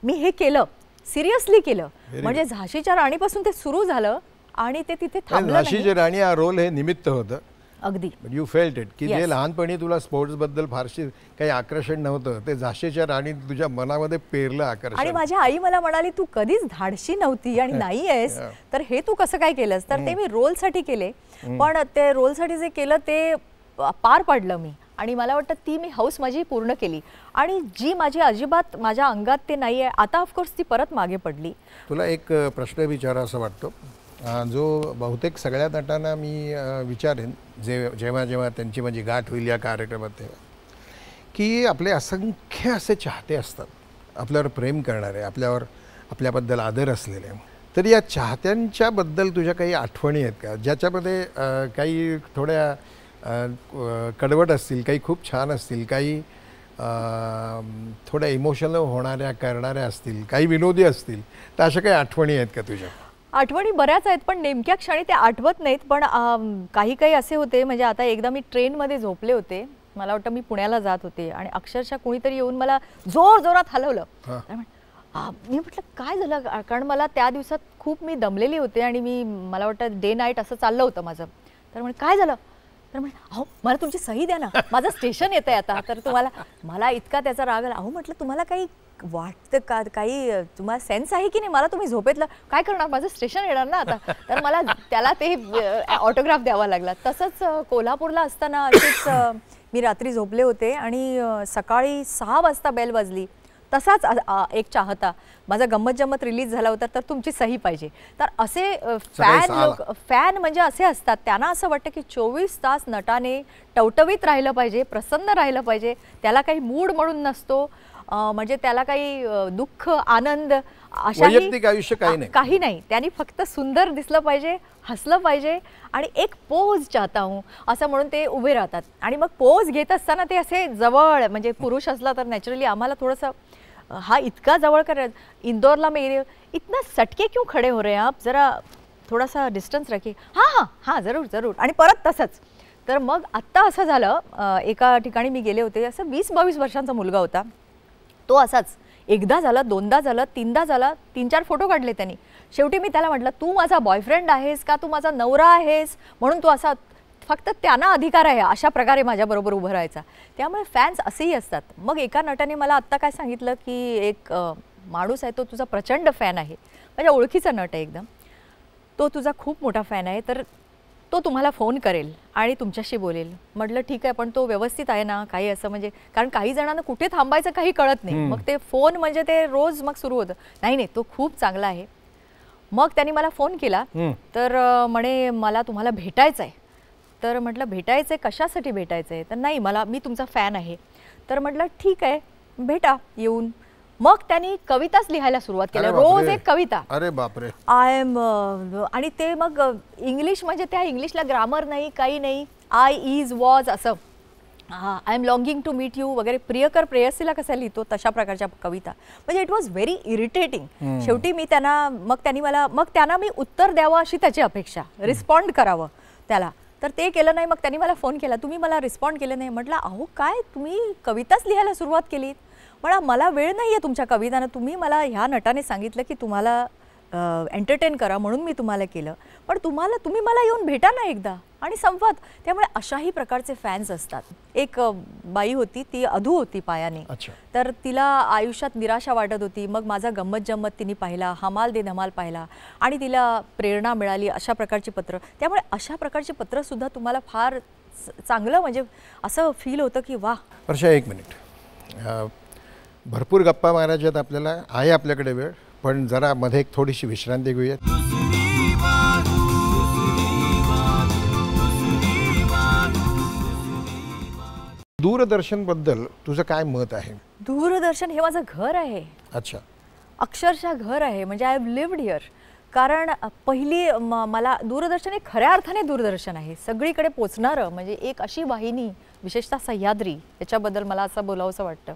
मी हे केलं, सिरियसली केलं. म्हणजे झाशीच्या राणीपासून ते सुरू झालं आणि ते तिथे थांबलं नाही. झाशीची राणी हा रोल हे निमित्त होतं. अगदी यू फेल्ट इट की जे लहानपणी तुला स्पोर्ट्स बद्दल फारशी काही आकर्षण नव्हतं ते झाशीच्या राणी तुझ्या मनामध्ये पेरलं आकर्षण. आणि माझी आई मला म्हणाली तू कधीच धाडशी नव्हती आणि नाही आहेस तर हे तू कसं काय केलंस. तर ते मी रोलसाठी केले. पण ते रोलसाठी जे केलं ते पार पाडलं मी आणि मला वाटतं ती मी हौस माझी पूर्ण केली. आणि जी माझी अजिबात माझ्या अंगात ते नाही आहे आता ऑफकोर्स ती परत मागे पडली. तुला एक प्रश्न विचारा असं वाटतो जो बहुतेक सगळ्या नटांना मी विचारेन जेव्हा जेव्हा त्यांची माझी गाठ होईल या कार्यक्रमात तेव्हा, की आपले असंख्य असे चाहते असतात, आपल्यावर प्रेम करणारे, आपल्याबद्दल आदर असलेले. तर या चाहत्यांच्याबद्दल तुझ्या काही आठवणी आहेत का ज्याच्यामध्ये काही थोड्या कडवट असतील, काही खूप छान असतील, काही थोड्या इमोशनल होणाऱ्या करणाऱ्या असतील, काही विनोदी असतील. तर अशा काही आठवणी आहेत का तुझ्या? आठवणी बऱ्याच आहेत पण नेमक्या क्षणी ते आठवत नाहीत. पण काही काही असे होते. म्हणजे आता एकदा मी ट्रेनमध्ये झोपले होते. मला वाटतं मी पुण्याला जात होते आणि अक्षरशः कोणीतरी येऊन मला जोरात हलवलं. मी म्हटलं काय झालं, कारण मला त्या दिवसात खूप मी दमलेली होते आणि मला वाटतं डे नाईट असं चाललं होतं माझं. तर म्हणजे काय झालं, तर म्हणे अहो मला तुमची सही द्या ना, माझं स्टेशन येतं आहे आता. तर मला इतका त्याचा राग आला. अहो म्हटलं तुम्हाला काही वाटतं का, काही तुम्हाला सेन्स आहे की नाही, मला तुम्ही झोपेतलं काय करणार, माझं स्टेशन येणार ना आता. तर मला त्याला ते ऑटोग्राफ द्यावा लागला. तसंच कोल्हापूरला असताना अशीच मी रात्री झोपले होते आणि सकाळी 6 वाजता बेल वाजली. तसाच एक चाहता, माझा गंमत जम्मत रिलीज झाला होता तर तुमची सही पाहिजे. तर असे फॅन म्हणजे असे असतात, त्यांना असं वाटतं की 24 तास नटाने टवटवीत राहिलं पाहिजे, प्रसन्न राहिलं पाहिजे. त्याला काही मूड म्हणून नसतो, म्हणजे त्याला काही दुःख आनंद वैयक्तिक आयुष्य काही नाही. त्यांनी फक्त सुंदर दिसलं पाहिजे, हसलं पाहिजे आणि एक पोज चाहता हूं असं म्हणून ते उभे राहतात. आणि मग पोज घेत असताना ते असे जवळ, म्हणजे पुरुष असला तर नॅचरली आम्हाला थोडंसं हा इतका जवळ कर, इंदौरला मैं इतना सटके क्यों खड़े हो रहे हैं आप, जरा थोड़ा सा डिस्टन्स रखिए. हां जरूर जरूर. आणि परत तसंच. तर मग आत्ता असं झालं, एका ठिकाणी मी गेले होते, असं 20-22 वर्षांचा मुलगा होता. तो असाच एकदा झाला, दोनदा झाला, तीनदा झाला, 3-4 फोटो काढले त्यांनी. शेवटी मी त्याला म्हटलं तू माझा बॉयफ्रेंड आहेस का तू माझा नवरा आहेस, म्हणून तू असा, फक्त त्यांना अधिकार आहे अशा प्रकारे माझ्याबरोबर उभं राहायचा. त्यामुळे फॅन्स असेही असतात. मग एका नटाने मला आत्ता काय सांगितलं की एक माणूस आहे तो तुझा प्रचंड फॅन आहे, माझ्या ओळखीचा नट आहे एकदम, तो तुझा खूप मोठा फॅन आहे, तर तो तुम्हाला फोन करेल आणि तुमच्याशी बोलेल. म्हटलं ठीक आहे, पण तो व्यवस्थित आहे ना, काही असं म्हणजे, कारण काही जणांना कुठे थांबायचं काही कळत नाही. मग ते फोन म्हणजे ते रोज मग सुरू होतं, नाही तो खूप चांगला आहे. मग त्यांनी मला फोन केला, तर म्हणे मला तुम्हाला भेटायचं आहे. तर म्हटलं भेटायचं आहे, कशासाठी भेटायचं आहे. तर नाही मी तुमचा फॅन आहे. तर म्हटलं ठीक आहे भेटा येऊन. मग त्यांनी कविताच लिहायला सुरुवात केली, रोज एक कविता. अरे बापरे. आय एम, आणि ते मग इंग्लिश, म्हणजे त्या इंग्लिशला ग्रामर नाही, काही नाही, आय इज वॉज असं, I am longing to meet you वगैरे, प्रियकर प्रेयसीला कसा लिहितो तशा प्रकारच्या कविता. म्हणजे इट वॉज व्हेरी इरिटेटिंग. शेवटी मी त्यांना मी उत्तर द्यावं अशी त्याची अपेक्षा, रिस्पॉन्ड करावं त्याला. तर ते केलं नाही. मग त्यांनी मला फोन केला, तुम्ही मला रिस्पॉन्ड केलं नाही. म्हटलं अहो काय तुम्ही कविताच लिहायला सुरुवात केलीत, मला वेळ नाही आहे तुमच्या कवितांना, तुम्ही मला ह्या नटाने सांगितलं की तुम्हाला एंटरटेन करा म्हणून मी तुम्हाला केलं, पण तुम्ही मला येऊन भेटा ना एकदा आणि संवाद. त्यामुळे अशाही प्रकारचे फॅन्स असतात. एक बाई होती, ती अधू होती पायाने, तर तिला आयुष्यात निराशा वाटत होती. मग माझा गंमत जम्मत तिने पाहिला, हमाल दे धमाल पाहिला आणि तिला प्रेरणा मिळाली, अशा प्रकारची पत्र. त्यामुळे अशा प्रकारचे पत्रसुद्धा तुम्हाला फार चांगलं, म्हणजे असं फील होतं की वा. वर्षा एक मिनिट, भरपूर गप्पा मारायच्यात आपल्याला, आहे आपल्याकडे वेळ, पण जरा मध्ये एक थोडीशी विश्रांती घेऊयात. दूरदर्शन बद्दल तुझं काय मत आहे? दूरदर्शन हे माझं घर आहे. अच्छा. अक्षरशः घर आहे, म्हणजे आय हॅव लिव्ड हिअर. कारण पहिली मला दूरदर्शन हे खऱ्या अर्थाने दूरदर्शन आहे, सगळीकडे पोचणारं, म्हणजे एक अशी वाहिनी, विशेषतः सह्याद्री, याच्याबद्दल मला असं बोलावंसं वाटतं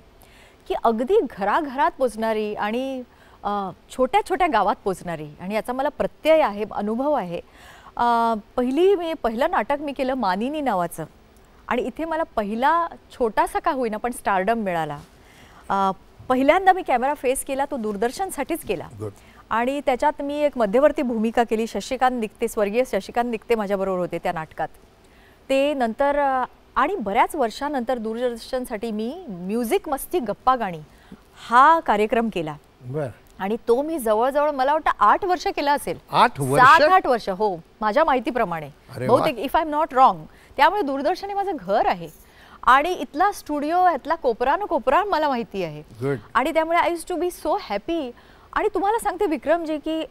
की अगदी घराघरात पोचणारी आणि छोट्या छोट्या गावात पोचणारी, आणि याचा मला प्रत्यय आहे, अनुभव आहे. पहिलं नाटक मी केलं मानिनी नावाचं, आणि इथे मला पहिला छोटासा का होईना पण स्टारडम मिळाला. पहिल्यांदा मी कॅमेरा फेस केला तो दूरदर्शनसाठीच केला, आणि त्याच्यात मी एक मध्यवर्ती भूमिका केली. शशिकांत दिक्ते, स्वर्गीय शशिकांत दिक्ते माझ्याबरोबर होते त्या नाटकात. ते नंतर आणि बऱ्याच वर्षानंतर दूरदर्शनसाठी मी म्युझिक मस्ती गप्पा गाणी हा कार्यक्रम केला. आणि तो मी जवळजवळ मला वाटतं 8 वर्ष केला असेल. 7-8 वर्ष, हो, माझ्या माहितीप्रमाणे बहुतेक, if I am not wrong. त्यामुळे दूरदर्शन हे माझं घर आहे, आणि इथला स्टुडिओ, यातला कोपरा न कोपरा मला माहिती आहे. आणि त्यामुळे I use to be so happy. आणि तुम्हाला सांगते विक्रमजी की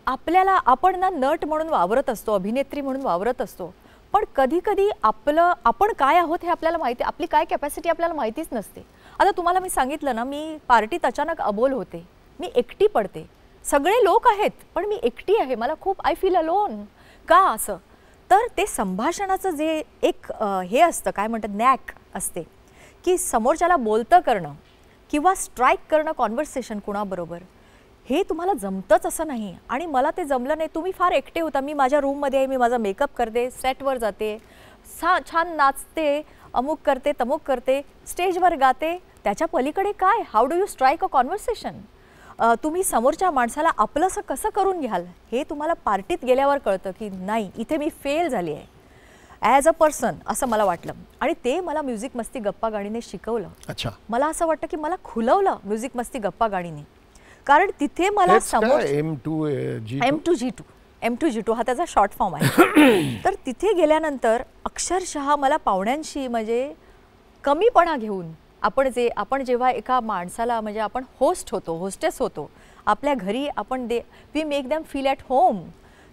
आपण ना नट म्हणून वावरत असतो, अभिनेत्री म्हणून वावरत असतो, पण कधी कधी आपण काय आहोत हे आपल्याला माहिती, आपली काय कॅपॅसिटी आपल्याला माहितीच नसते. आता तुम्हाला मी सांगितलं ना, मी पार्टीत अचानक अबोल होते, मी एकटी पडते, सगळे लोक आहेत पण मी एकटी आहे, मला खूप आय फील अलोन. का असं? तर ते संभाषणाचं जे एक हे असतं, काय म्हणतात, नॅक असते, की समोरच्याला बोलतं करणं किंवा स्ट्राईक करणं कॉन्व्हर्सेशन कुणाबरोबर, हे तुम्हाला जमतंच असं नाही. आणि मला ते जमलं नाही. तुम्ही फार एकटे होता, मी माझ्या रूममध्ये आहे, मी माझा मेकअप करते, सेटवर जाते, छान नाचते, अमुक करते, तमुक करते, स्टेजवर गाते, त्याच्या पलीकडे काय, how do you strike a conversation? तुम्ही समोरच्या माणसाला आपलंसं कसं करून घ्याल हे तुम्हाला पार्टीत गेल्यावर कळतं, की नाही, इथे मी फेल झाली आहे ॲज अ पर्सन, असं मला वाटलं. आणि ते मला म्युझिक मस्ती गप्पा गाणीने शिकवलं. अच्छा. मला असं वाटतं की मला खुलवलं म्युझिक मस्ती गप्पा गाणीने, कारण तिथे मला समोर M2G2 हा त्याचा शॉर्ट फॉर्म आहे. तर तिथे गेल्यानंतर अक्षरशः मला पाहुण्यांशी म्हणजे कमीपणा घेऊन आपण जेव्हा एका माणसाला, म्हणजे आपण होस्टेस होतो आपल्या घरी, we make them feel at home.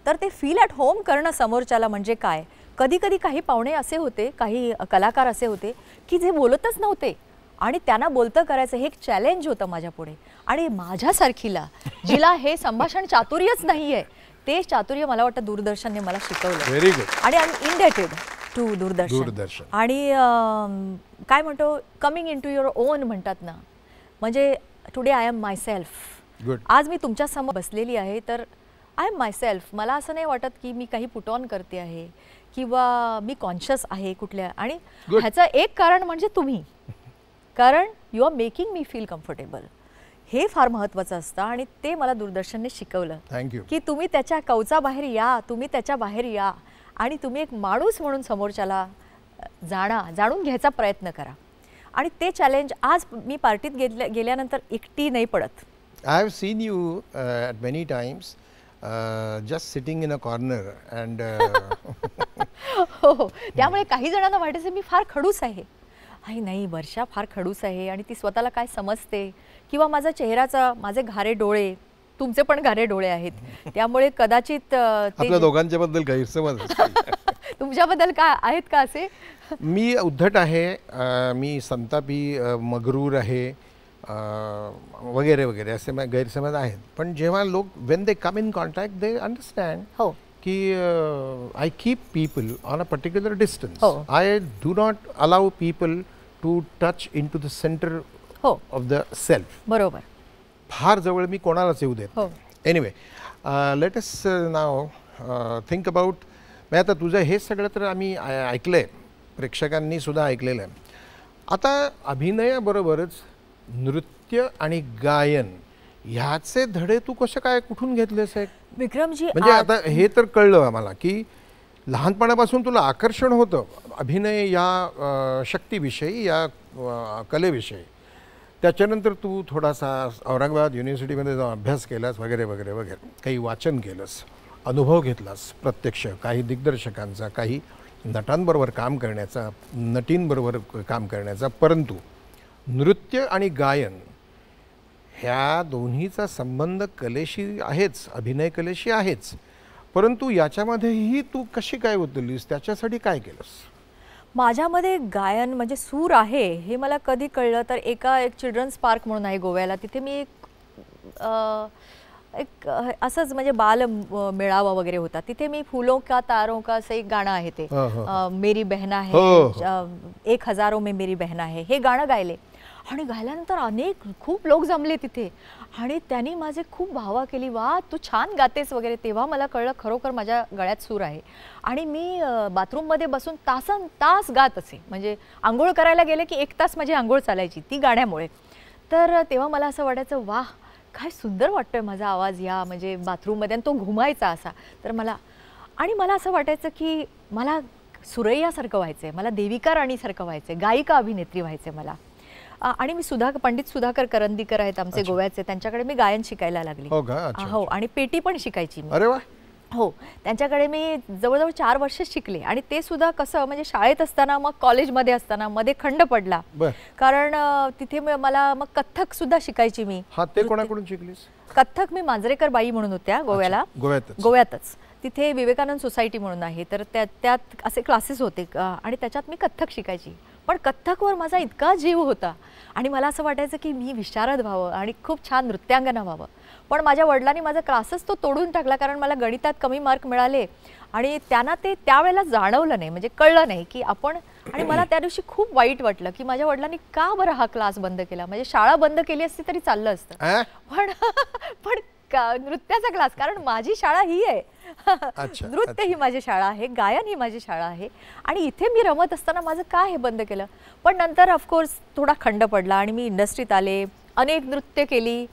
तर ते फील ॲट होम करणं समोरच्याला म्हणजे काय. कधी कधी काही पाहुणे असे होते, काही कलाकार असे होते की जे बोलतच नव्हते, आणि त्यांना बोलतं करायचं हे एक चॅलेंज होतं माझ्यापुढे. आणि माझ्यासारखीला जिला हे संभाषण चातुर्यच नाही आहे, ते चातुर्य मला वाटतं दूरदर्शनने मला शिकवलं. Very good. आणि I am indebted to Doordarshan. आणि काय म्हणतो, coming in to your own म्हणतात ना, म्हणजे today I am myself. आज मी तुमच्या समोर बसलेली आहे, तर आय एम माय सेल्फ. मला असं नाही वाटत की मी काही पुट ऑन करते आहे किंवा मी कॉन्शियस आहे कुठल्या. आणि ह्याचं एक कारण म्हणजे तुम्ही, कारण you are making me feel comfortable. हे फार महत्त्वाचं असतं, आणि ते मला दूरदर्शनने शिकवलं. थँक्यू. की तुम्ही त्याच्या कवचाबाहेर या, तुम्ही त्याच्या बाहेर या, आणि तुम्ही एक माणूस म्हणून समोरच्याला जाणून घ्यायचा प्रयत्न करा. आणि ते चॅलेंज आज मी पार्टीत गेल्यानंतर एकटी नाही पडत. I have seen you at many times just sitting in a corner and हो. त्यामुळे काही जणांना वाटायचं मी फार खडूस आहे. नाही, वर्षा फार खडूस आहे आणि ती स्वतःला काय समजते, किंवा माझे घारे डोळे, तुमचे पण घारे डोळे आहेत, त्यामुळे कदाचित आपल्या दोघांच्या बद्दल गैरसमज तुमच्याबद्दल काय आहेत का असे? मी उद्धट आहे, मी संतापी, मगरूर आहे, वगैरे वगैरे असे गैरसमज आहेत. पण जेव्हा लोक when they come in contact they understand हो की I keep people on a particular distance. I do not allow people to touch in to the centre of the self. बरोबर. फार जवळ मी कोणालाच येऊ देत. Anyway, let us now think about. म्हणजे आता तुझं हे सगळं तर आम्ही ऐकलं आहे, प्रेक्षकांनी सुद्धा ऐकलेलं आहे. आता अभिनयाबरोबरच नृत्य आणि गायन ह्याचे धडे तू कसे काय कुठून घेतलेस आहे विक्रमजी? म्हणजे आता हे तर कळलं आम्हाला की लहानपणापासून तुला आकर्षण होतं अभिनय या शक्तीविषयी, या कलेविषयी. त्याच्यानंतर तू थोडासा औरंगाबाद युनिव्हर्सिटीमध्ये जाऊन अभ्यास केलास वगैरे वगैरे वगैरे, काही वाचन केलंस, अनुभव घेतलास प्रत्यक्ष काही दिग्दर्शकांचा, काही नटांबरोबर काम करण्याचा, नटींबरोबर काम करण्याचा. परंतु नृत्य आणि गायन ह्या दोन्हीचा संबंध कलेशी आहेच, अभिनय कलेशी आहेच. परंतु याच्यामध्येही तू कशी काय उतरलीस, त्याच्यासाठी काय केलंस? माझ्यामध्ये गायन म्हणजे सूर आहे हे मला कधी कळलं तर एक चिल्ड्रन्स पार्क म्हणून आहे गोव्याला, तिथे मी एक असंच म्हणजे बाल मेळावा वगैरे होता, तिथे मी फूलों का तारों का असं एक गाणं आहे ते मेरी बहना है, 1000 में मेरी बहना है, हे गाणं गायले. आणि गायल्यानंतर अनेक खूप लोक जमले तिथे आणि त्यांनी माझे खूप भावा केली, वा तू छान गातेस वगैरे. तेव्हा मला कळलं खरोखर माझ्या गळ्यात सूर आहे. आणि मी बाथरूममध्ये बसून तासन तास गात असे, म्हणजे आंघोळ करायला गेले की 1 तास माझी आंघोळ चालायची ती गाण्यामुळे. तर तेव्हा मला असं वाटायचं, वाह काय सुंदर वाटतोय माझा आवाज या म्हणजे बाथरूममध्ये, आणि तो घुमायचा असा. तर मला असं वाटायचं की मला सुरैयासारखं व्हायचं आहे, मला देविका राणीसारखं व्हायचं आहे, गायिका अभिनेत्री व्हायचं आहे मला. आणि मी पंडित सुधाकर करंदीकर आहेत आमचे गोव्याचे, त्यांच्याकडे मी गायन शिकायला लागली. हो, आणि पेटी पण शिकायची मी. अरे वा. हो, त्यांच्याकडे मी जवळजवळ 4 वर्ष शिकले. आणि ते सुद्धा कसं म्हणजे शाळेत असताना, मग कॉलेजमध्ये असताना मध्ये खंड पडला, कारण तिथे मला मग कथ्थक सुद्धा शिकायची मी. ते कोणाकडून शिकलीस? कथ्थक मी मांजरेकर बाई म्हणून होत्या गोव्याला, गोव्यातच. तिथे विवेकानंद सोसायटी म्हणून आहे, तर त्यात असे क्लासेस होते आणि त्याच्यात मी कथ्थक शिकायची. पण कथ्थकवर माझा इतका जीव होता आणि मला असं वाटायचं की मी विशारद व्हावं आणि खूप छान नृत्यांगना व्हावं. पण माझ्या वडिलांनी माझा क्लासच तो तोडून टाकला, कारण मला गणितात कमी मार्क मिळाले आणि त्यांना ते त्यावेळेला जाणवलं नाही, म्हणजे कळलं नाही की आपण. आणि मला त्या दिवशी खूप वाईट वाटलं की माझ्या वडिलांनी का बरं हा क्लास बंद केला. म्हणजे शाळा बंद केली असती तरी चाललं असतं, पण नृत्याचा क्लास, कारण माझी शाळा ही आहे. नृत्य ही माझी शाळा आहे, गायन ही माझी शाळा आहे, आणि इथे मी रमत असताना माझं काय हे बंद केलं. पण नंतर ऑफकोर्स थोडा खंड पडला आणि मी इंडस्ट्रीत आले, अनेक नृत्य केली.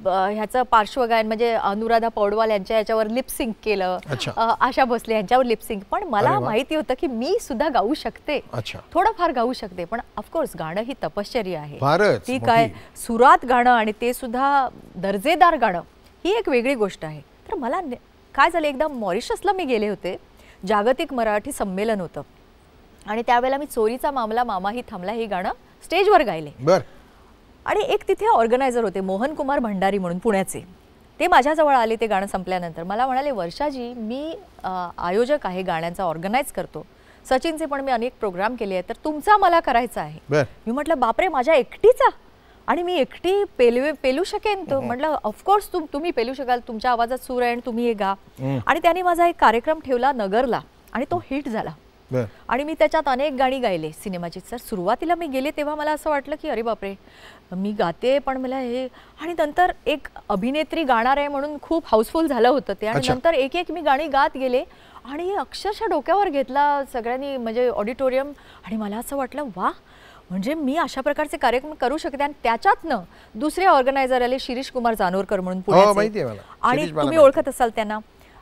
ह्याचं पार्श्वगायन म्हणजे अनुराधा पौडवाल यांच्या याच्यावर लिपसिंग केलं, आशा भोसले यांच्यावर लिपसिंग. पण मला माहिती होतं की मी सुद्धा गाऊ शकते, थोडंफार गाऊ शकते. पण ऑफकोर्स गाणं ही तपश्चर्या आहे, ती काय सुरात गाणं आणि ते सुद्धा दर्जेदार गाणं, ही एक वेगळी गोष्ट आहे. तर मला काय झालं, एकदा मॉरिशसला मी गेले होते, जागतिक मराठी संमेलन होतं, आणि त्यावेळेला मी चोरीचा मामला मामाही थांबला हे गाणं स्टेजवर गायले. आणि एक तिथे ऑर्गनायझर होते मोहन कुमार भंडारी म्हणून पुण्याचे, ते माझ्याजवळ आले. ते गाणं संपल्यानंतर मला म्हणाले, वर्षाजी मी आयोजक आहे, गाण्यांचा ऑर्गनाईज करतो, सचिनचे पण मी अनेक प्रोग्राम केले आहेत, तर तुमचा मला करायचा आहे. मी म्हटलं बापरे, माझ्या एकटीचा, आणि मी एकटी पेलू शकेन? तो म्हटलं ऑफकोर्स तुम्ही पेलू शकाल, तुमच्या आवाजात सूर आहे आणि तुम्ही हे गा. आणि त्यांनी माझा एक कार्यक्रम ठेवला नगरला आणि तो हिट झाला. आणि मी त्याच्यात अनेक गाणी गायले सिनेमाची. तर सुरुवातीला मी गेले तेव्हा मला असं वाटलं की अरे बापरे, मी गाते पण मला हे. आणि नंतर एक अभिनेत्री गाणार आहे म्हणून खूप हाऊसफुल झालं होतं ते. आणि नंतर एक एक मी गाणी गात गेले आणि अक्षरशः डोक्यावर घेतला सगळ्यांनी, म्हणजे ऑडिटोरियम. आणि मला असं वाटलं वा, म्हणजे मी अशा प्रकारचे कार्यक्रम करू शकते. आणि त्याच्यातनं दुसरे ऑर्गनायझर आले, शिरीष कुमार जानोरकर म्हणून पुण्याचे, आणि तुम्ही ओळखत असाल त्यांना.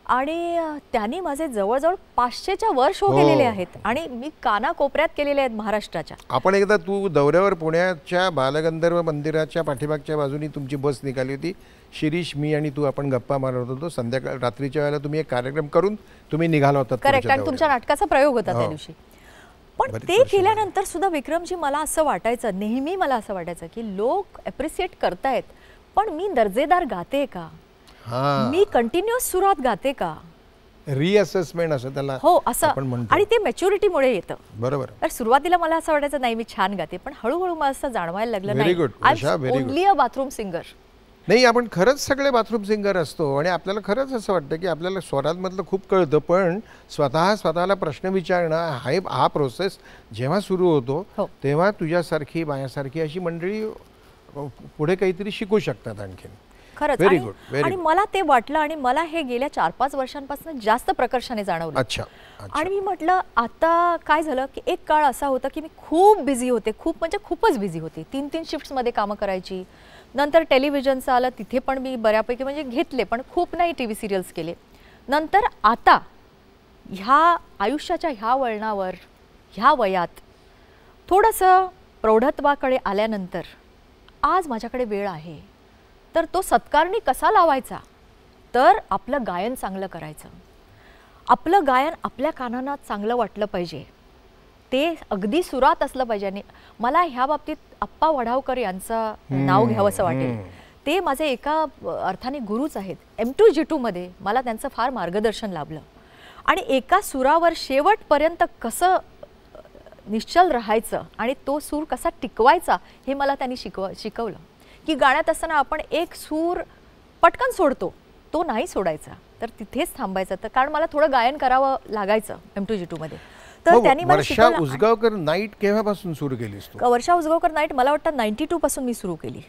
आणि त्यांनी माझे जवळजवळ 500च्या वर शो केलेले आहेत आणि मी कानाकोपऱ्यात केलेले आहेत महाराष्ट्राच्या. आपण एकदा तू दौऱ्यावर पुण्याच्या बालगंधर्व मंदिराच्या पाठीमागच्या बाजूनी तुमची बस निघाली होती, शिरीष, मी आणि तू आपण गप्पा मारत होतो. संध्याकाळ रात्रीच्या वेळेला तुम्ही एक कार्यक्रम करून तुम्ही निघाला होता. करेक्ट, आणि तुमच्या नाटकाचा प्रयोग होता त्या दिवशी. पण ते केल्यानंतर सुद्धा विक्रमजी मला असं वाटायचं, नेहमी मला असं वाटायचं की लोक अप्रिशिएट करतायत, पण मी दर्जेदार गाते का, मी कंटिन्युअस सुरात गाते का, रिअसेसमेंट असं त्याला. हो, असं. आणि ते मॅच्युरिटीमुळे येतं. बरोबर. तर सुरुवातीला मला असं वाटायचं नाही मी छान गाते, पण हळूहळू मला असं जाणवायला लागलं नाही, ओनली अ बाथरूम सिंगर नाही. आपण खरंच सगळे बाथरूम सिंगर असतो आणि आपल्याला खरंच असं वाटतं की आपल्याला स्वरांमधलं खूप कळतं, पण स्वतःला प्रश्न विचारणं हा प्रोसेस जेव्हा सुरू होतो तेव्हा तुझ्यासारखी माझ्यासारखी अशी मंडळी पुढे काहीतरी शिकू शकतात आणखीन. खरंच. आणि मला ते वाटलं आणि मला हे गेल्या 4-5 वर्षांपासून जास्त प्रकर्षाने जाणवलं. आणि मी म्हटलं आता काय झालं की एक काळ असा होता की मी खूप बिझी होते, खूप म्हणजे खूपच बिझी होते, 3-3 शिफ्ट्समध्ये कामं करायची. नंतर टेलिव्हिजनचं आलं, तिथे पण मी बऱ्यापैकी म्हणजे घेतले, पण खूप नाही टी व्ही सिरियल्स केले. नंतर आता ह्या आयुष्याच्या ह्या वळणावर ह्या वयात थोडंसं प्रौढत्वाकडे आल्यानंतर आज माझ्याकडे वेळ आहे, तर तो सत्कारणी कसा लावायचा, तर आपलं गायन चांगलं करायचं. आपलं गायन आपल्या कानांना चांगलं वाटलं पाहिजे, ते अगदी सुरात असलं पाहिजे. आणि मला ह्या बाबतीत अप्पा वढावकर यांचं नाव घ्यावंसं वाटेल. ते माझे एका अर्थाने गुरुच आहेत. M2G2 मध्ये मला त्यांचं फार मार्गदर्शन लाभलं. आणि एका सुरावर शेवटपर्यंत कसं निश्चल राहायचं आणि तो सूर कसा टिकवायचा हे मला त्यांनी शिकवलं. की गाण्यात असताना आपण एक सूर पटकन सोडतो, तो नाही सोडायचा, तर तिथेच थांबायचं. तर कारण मला थोडं गायन करावं लागायचं M2G2 मध्ये, तर त्यांनी मला वर्षा शिकवलं. उसगावकर नाईट केव्हापासून सुरू केलीस तू? वर्षा उसगावकर नाईट मला वाटतं 92 पासून मी सुरू केली.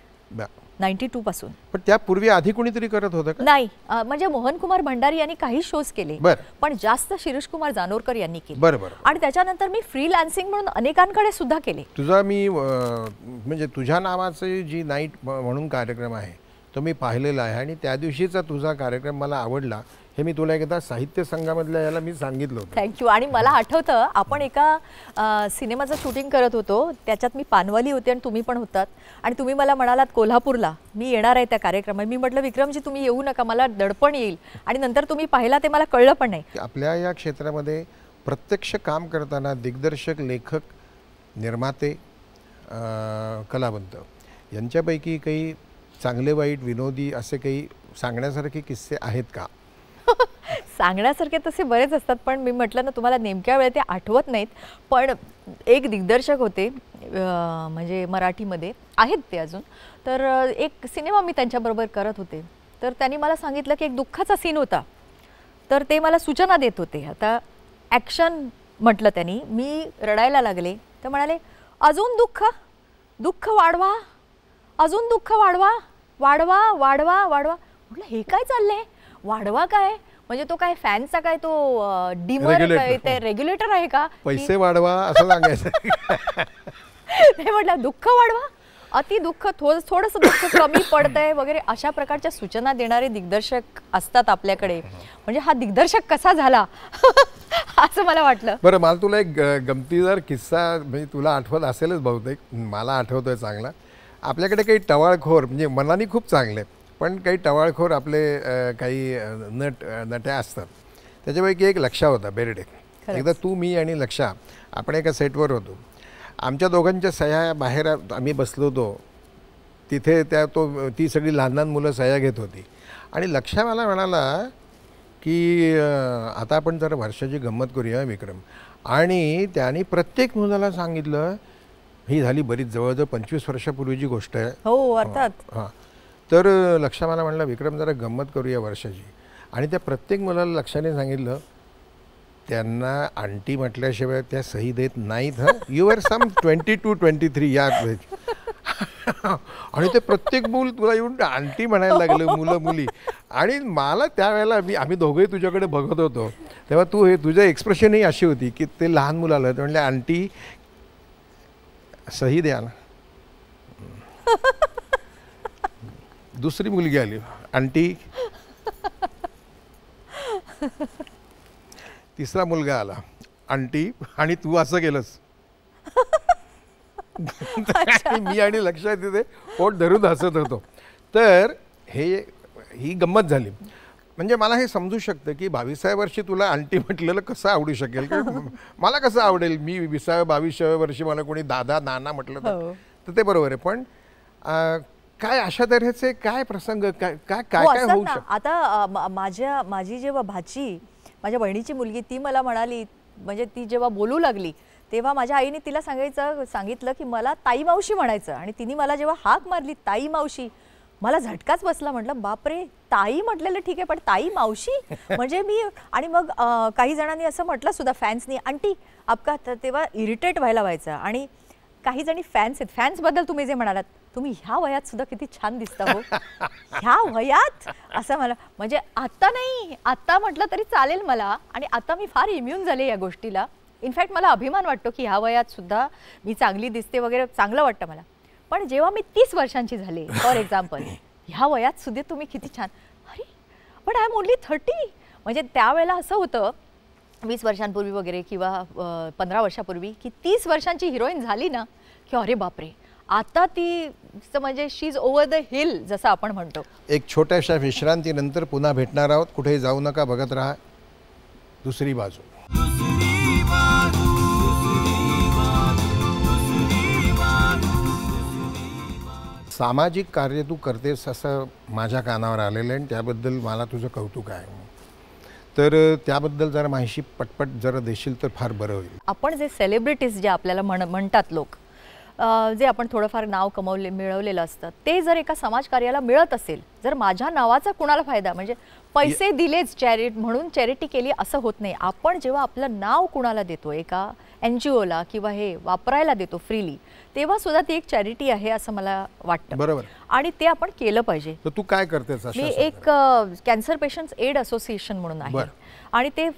92 पासून. पण त्यापूर्वी आधी कोणीतरी करत होतं का? नाही, म्हणजे मोहनकुमार भंडारी यांनी काही शोज केले, बरं. पण जास्त शिरीष कुमार जानोरकर यांनी केले. बरं बरं. आणि त्याच्यानंतर मी फ्रीलान्सिंग म्हणून अनेकांकडे सुद्धा केले. तुझा मी म्हणजे तुझ्या नावाचे जी नाईट म्हणून कार्यक्रम आहे तो मी पाहिलेला आहे आणि त्या दिवशीचा तुझा कार्यक्रम मला आवडला. हे मी तुला एकदा साहित्य संघामधल्या याला मी सांगितलं होतं. थँक्यू. आणि मला आठवतं आपण एका सिनेमाचं शूटिंग करत होतो, त्याच्यात मी पानवाली होते आणि तुम्ही पण होतात. आणि तुम्ही मला म्हणालात कोल्हापूरला मी येणार आहे त्या कार्यक्रमात. मी म्हटलं विक्रमजी तुम्ही येऊ नका, मला दडपण येईल. आणि नंतर तुम्ही पाहिला ते मला कळलं पण नाही. आपल्या या क्षेत्रामध्ये प्रत्यक्ष काम करताना दिग्दर्शक, लेखक, निर्माते, कलावंत यांच्यापैकी काही चांगले वाईट विनोदी असे काही सांगण्यासारखे किस्से आहेत का? सांगण्यासारखे तसे बरेच असतात, पण मी म्हटलं ना तुम्हाला नेमक्या वेळेत ते आठवत नाहीत. पण एक दिग्दर्शक होते, म्हणजे मराठीमध्ये आहेत ते अजून. तर एक सिनेमा मी त्यांच्याबरोबर करत होते. तर त्यांनी मला सांगितलं की एक दुःखाचा सीन होता, तर ते मला सूचना देत होते. आता ॲक्शन म्हटलं त्यांनी, मी रडायला लागले. तर म्हणाले अजून दुःख, दुःख वाढवा, अजून दुःख वाढवा, वाढवा वाढवा वाढवा. म्हटलं हे काय चाललंय, वाढवा काय म्हणजे तो काय फॅनचा काय तो डिमर काय ते रेग्युलेटर आहे का? पैसे वाढवा असं सांगायचं. हे म्हटलं दुःख वाढवा, अति दुःख, थोडंसं दुःख कमी पडतंय वगैरे अशा प्रकारच्या सूचना देणारे दिग्दर्शक असतात आपल्याकडे. म्हणजे हा दिग्दर्शक कसा झाला असं मला वाटलं. बरं, मला तुला एक गमतीदार किस्सा म्हणजे तुला आठवत असेलच बहुतेक, मला आठवतोय चांगला. आपल्याकडे काही टवाळखोर म्हणजे मनाने खूप चांगले पण काही टवाळखोर आपले काही नट्या असतात. त्याच्यापैकी एक लक्षा होता बेर्डे. एकदा तू, मी आणि लक्षा आपण एका सेटवर होतो. आमच्या दोघांच्या सह्या बाहेर आम्ही बसलो होतो तिथे. ती सगळी लहान लहान मुलं सह्या घेत होती आणि लक्षा मला म्हणाला की आता आपण जरा वर्षाची गंमत करूया विक्रम. आणि त्याने प्रत्येक मुलाला सांगितलं, ही झाली बरीच जवळजवळ 25 वर्षापूर्वीची गोष्ट आहे. हो अर्थात. हां. तर लक्षा मला म्हणलं विक्रम जरा गंमत करूया वर्षाची. आणि त्या प्रत्येक मुलाला लक्षाने सांगितलं त्यांना आंटी म्हटल्याशिवाय त्या सही देत नाहीत. यू आर सम 22-23 या. आणि ते प्रत्येक मूल तुला येऊन आंटी म्हणायला लागलं, मुलं मुली. आणि मला त्यावेळेला आम्ही दोघंही तुझ्याकडे बघत होतो तेव्हा तुझं एक्सप्रेशनही अशी होती की ते लहान मुलाला ते म्हणले आंटी सही द्या ना. दुसरी मुलगी आली, आंटी. तिसरा मुलगा आला, आंटी. आणि तू असं केलंस. मी आणि लक्षा तिथे पोट धरून हसत होतो. तर ही गंमत झाली. म्हणजे मला हे समजू शकतं की 22व्या वर्षी तुला आंटी म्हटलेलं कसं आवडू शकेल. मला कसं आवडेल, मी 20व्या-22व्या वर्षी मला कोणी दादा नाना म्हटलं तर ते बरोबर आहे. पण काय अशा तऱ्हेचे काय प्रसंग काय काय काय होऊ शकतं. आता माझी जेव्हा भाची, माझ्या बहिणीची मुलगी, ती मला म्हणाली, म्हणजे ती जेव्हा बोलू लागली तेव्हा माझ्या आईने तिला सांगितलं की मला ताई मावशी म्हणायचं. आणि तिने मला जेव्हा हाक मारली ताई मावशी, मला झटकाच बसला. म्हटलं बापरे, ताई म्हटलेलं ठीक आहे पण ताई मावशी म्हणजे मी. आणि मग काही जणांनी असं म्हटलं सुद्धा फॅन्सनी आंटी आपका, तेव्हा इरिटेट व्हायचं. आणि काही जणी फॅन्स आहेत. फॅन्सबद्दल तुम्ही जे म्हणालात, तुम्ही ह्या वयात सुद्धा किती छान दिसता हो. ह्या वयात असं मला, म्हणजे आत्ता नाही, आत्ता म्हटलं तरी चालेल मला. आणि आता मी फार इम्युन झाले या गोष्टीला. इनफॅक्ट मला अभिमान वाटतो की ह्या वयात सुद्धा मी चांगली दिसते वगैरे, चांगलं वाटतं मला. पण जेव्हा मी 30 वर्षांची झाले फॉर एक्झाम्पल, ह्या वयात सुद्धा तुम्ही किती छान. अरे पण आय एम ओनली 30. म्हणजे त्यावेळेला असं होतं 20 वर्षांपूर्वी वगैरे किंवा 15 वर्षापूर्वी की 30 वर्षांची हिरोईन झाली ना की अरे बापरे, आता ती म्हणजे शी इज ओव्हर द हिल जसं आपण म्हणतो. एक छोट्याशा विश्रांतीनंतर पुन्हा भेटणार आहोत. कुठेही जाऊ नका, बघत राहा दुसरी बाजू. सामाजिक कार्य तू करतेस असं माझ्या कानावर आलेलं आहे आणि त्याबद्दल मला तुझं कौतुक आहे. तर त्याबद्दल जरा माहिती पटपट जरा देशील तर फार बरं होईल. आपण जे सेलिब्रिटीज जे आपल्याला म्हणतात लोक, जे आपण थोडंफार नाव मिळवलेलं असतं ते जर एका समाजकार्याला मिळत असेल, जर माझ्या नावाचा कुणाला फायदा, म्हणजे पैसे दिलेच म्हणून चॅरिटी केली असं होत नाही. आपण जेव्हा आपलं नाव कुणाला देतो, एका NGOला किंवा हे वापरायला देतो फ्रीली, तेव्हा सुद्धा ती एक चॅरिटी आहे असं मला वाटतं. बरोबर. आणि ते आपण केलं पाहिजे. तर तू काय करतेस? मी एक कॅन्सर पेशंट्स एड असोसिएशन म्हणून आहे आणि ते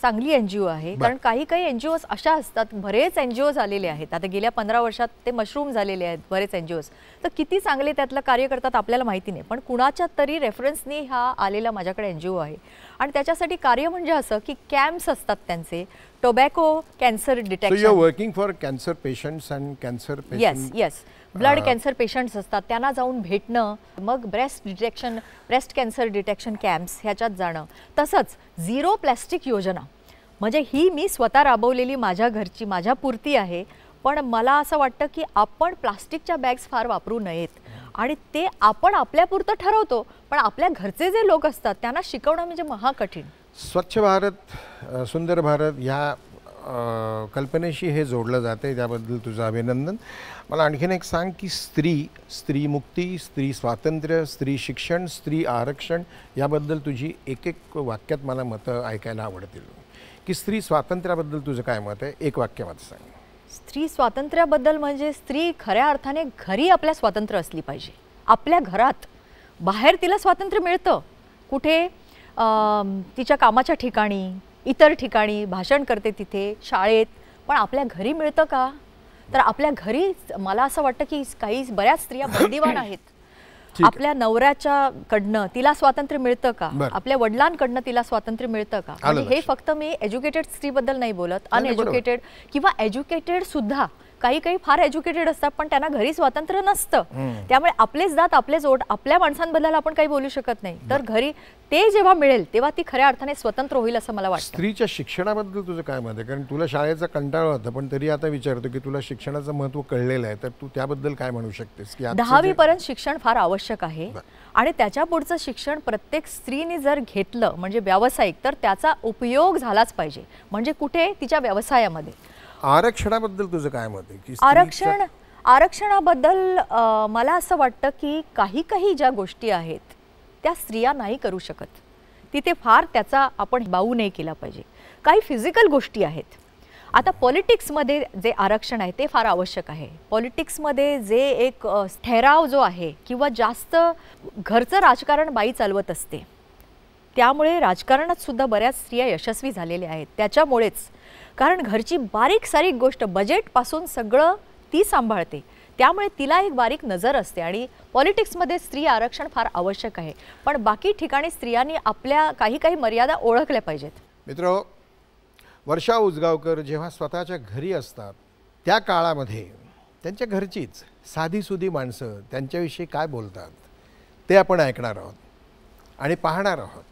चांगली NGO आहे. कारण काही NGOज अशा असतात, बरेच NGOज आलेले आहेत आता गेल्या 15 वर्षात ते मशरूम झालेले आहेत बरेच NGOज. तर किती चांगले त्यातलं कार्य करतात आपल्याला माहिती नाही, पण कुणाच्या तरी रेफरन्सनी हा आलेला माझ्याकडे NGO आहे. आणि त्याच्यासाठी कार्य म्हणजे असं की कॅम्प्स असतात त्यांचे, tobacco cancer detection. So you are working for cancer patients and cancer patients. Yes, blood cancer patients असतात त्यांना जाऊन भेटणं, मग ब्रेस्ट कॅन्सर डिटेक्शन कॅम्प्स ह्याच्यात जाणं. तसंच झिरो प्लॅस्टिक योजना, म्हणजे ही मी स्वतः राबवलेली माझ्या घरची माझ्यापुरती आहे. पण मला असं वाटतं की आपण प्लास्टिकच्या बॅग्स फार वापरू नयेत आणि ते आपण आपल्यापुरतं ठरवतो, पण आपल्या घरचे जे लोक असतात त्यांना शिकवणं म्हणजे महाकठीण. स्वच्छ भारत, सुंदर भारत ह्या कल्पनेशी हे जोडलं जाते, त्याबद्दल तुझं अभिनंदन. मला आणखीन एक सांग की स्त्री मुक्ती, स्त्री स्वातंत्र्य, स्त्री शिक्षण, स्त्री आरक्षण याबद्दल तुझी एक वाक्यात मला मतं ऐकायला आवडतील. की स्त्री स्वातंत्र्याबद्दल तुझं काय मत आहे? एक वाक्यामध्ये सांग. स्त्री स्वातंत्र्याबद्दल म्हणजे स्त्री खऱ्या अर्थाने घरी आपल्या स्वातंत्र्य असली पाहिजे, आपल्या घरात. बाहेर तिला स्वातंत्र्य मिळतं कुठे? तिच्या कामाच्या ठिकाणी, इतर ठिकाणी भाषण करते तिथे, शाळेत. पण आपल्या घरी मिळतं का? तर आपल्या घरी मला असं वाटतं की बऱ्याच स्त्रिया बंदिवान आहेत. आपल्या नवऱ्याच्याकडनं तिला स्वातंत्र्य मिळतं का? आपल्या वडिलांकडनं तिला स्वातंत्र्य मिळतं का? म्हणजे हे फक्त मी एज्युकेटेड स्त्रीबद्दल नाही बोलत, अनएज्युकेटेड किंवा एज्युकेटेड सुद्धा. काही फार एज्युकेटेड असतात पण त्यांना घरी स्वातंत्र्य नसतं. त्यामुळे आपलेच दात आपलेच ओठ, आपल्या माणसांबद्दल आपण काही बोलू शकत नाही. तर घरी ते जेव्हा मिळेल तेव्हा ती खऱ्या अर्थाने स्वतंत्र होईल असं मला वाटतं. स्त्रीच्या शिक्षणाबद्दल तुझं काय मत आहे? कारण तुला शाळेचा कंटाळा होता, पण तरी आता विचारतो की तुला शिक्षणाचं महत्त्व कळलेलं आहे, तर तू त्याबद्दल काय म्हणू शकतेस? की 10वी पर्यंत शिक्षण फार आवश्यक आहे आणि त्याच्या पुढचं शिक्षण प्रत्येक स्त्रीने जर घेतलं म्हणजे व्यावसायिक, तर त्याचा उपयोग झालाच पाहिजे. म्हणजे कुठे? तिच्या व्यवसायामध्ये. आरक्षणाबद्दल तुझं काय मत आहे? की आरक्षणाबद्दल मला असं वाटतं की काही ज्या गोष्टी आहेत त्या स्त्रिया नाही करू शकत, तिथे फार त्याचा आपण बाऊ नाही केला पाहिजे. काही फिजिकल गोष्टी आहेत. आता पॉलिटिक्समध्ये जे आरक्षण आहे ते फार आवश्यक आहे. पॉलिटिक्समध्ये जे एक ठराव जो आहे किंवा जास्त घरचं राजकारण बाई चालवत असते, त्यामुळे राजकारणात सुद्धा बऱ्याच स्त्रिया यशस्वी झालेल्या आहेत. त्याच्यामुळेच, कारण घरची बारीक सारीक गोष्ट बजेटपासून सगळं ती सांभाळते, त्यामुळे तिला एक बारीक नजर असते. आणि पॉलिटिक्समध्ये स्त्री आरक्षण फार आवश्यक आहे, पण बाकी ठिकाणी स्त्रियांनी आपल्या काही मर्यादा ओळखल्या पाहिजेत. मित्र, वर्षा उजगावकर जेव्हा स्वतःच्या घरी असतात त्या काळामध्ये त्यांच्या घरचीच साधीसुधी माणसं त्यांच्याविषयी काय बोलतात ते आपण ऐकणार आहोत आणि पाहणार आहोत.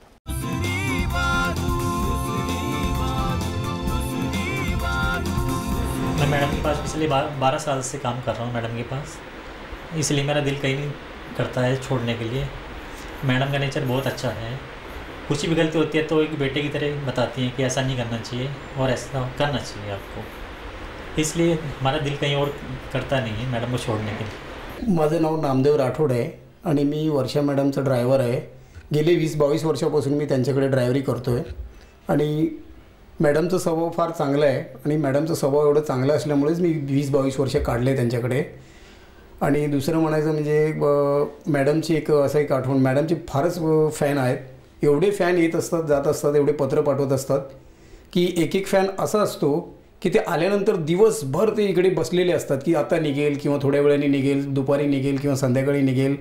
मैं मैडम के पास पिछले 12 साल से काम कर रहा हूँ मैडम के पास, इसलिए मेरा दिल कहीं नहीं करता है छोड़ने के लिए. मैडम का नेचर बहुत अच्छा है. कुछ भी गलती होती है तो एक बेटे की तरह बताती हैं कि ऐसा नहीं करना चाहिए और ऐसा करना चाहिए आपको. इसलिए हमारा दिल कहीं और करता नहीं है मैडम को छोड़ने के लिए. माझं नाव नामदेव राठोड आहे आणि मी वर्षा मॅडमचा ड्रायव्हर आहे. गेले 20-22 वर्षापासून मी त्यांच्याकडे ड्रायव्हरी करतो आहे. आणि मॅडमचा स्वभाव फार चांगला आहे आणि मॅडमचा स्वभाव एवढं चांगला असल्यामुळेच मी 20-22 वर्ष काढले त्यांच्याकडे. आणि दुसरं म्हणायचं म्हणजे मॅडमची असं एक आठवण, मॅडमचे फारच फॅन आहेत. एवढे फॅन येत असतात, जात असतात, एवढे पत्र पाठवत असतात की एक फॅन असा असतो की ते आल्यानंतर दिवसभर ते इकडे बसलेले असतात की आता निघेल किंवा थोड्या वेळाने निघेल, दुपारी निघेल किंवा संध्याकाळी निघेल.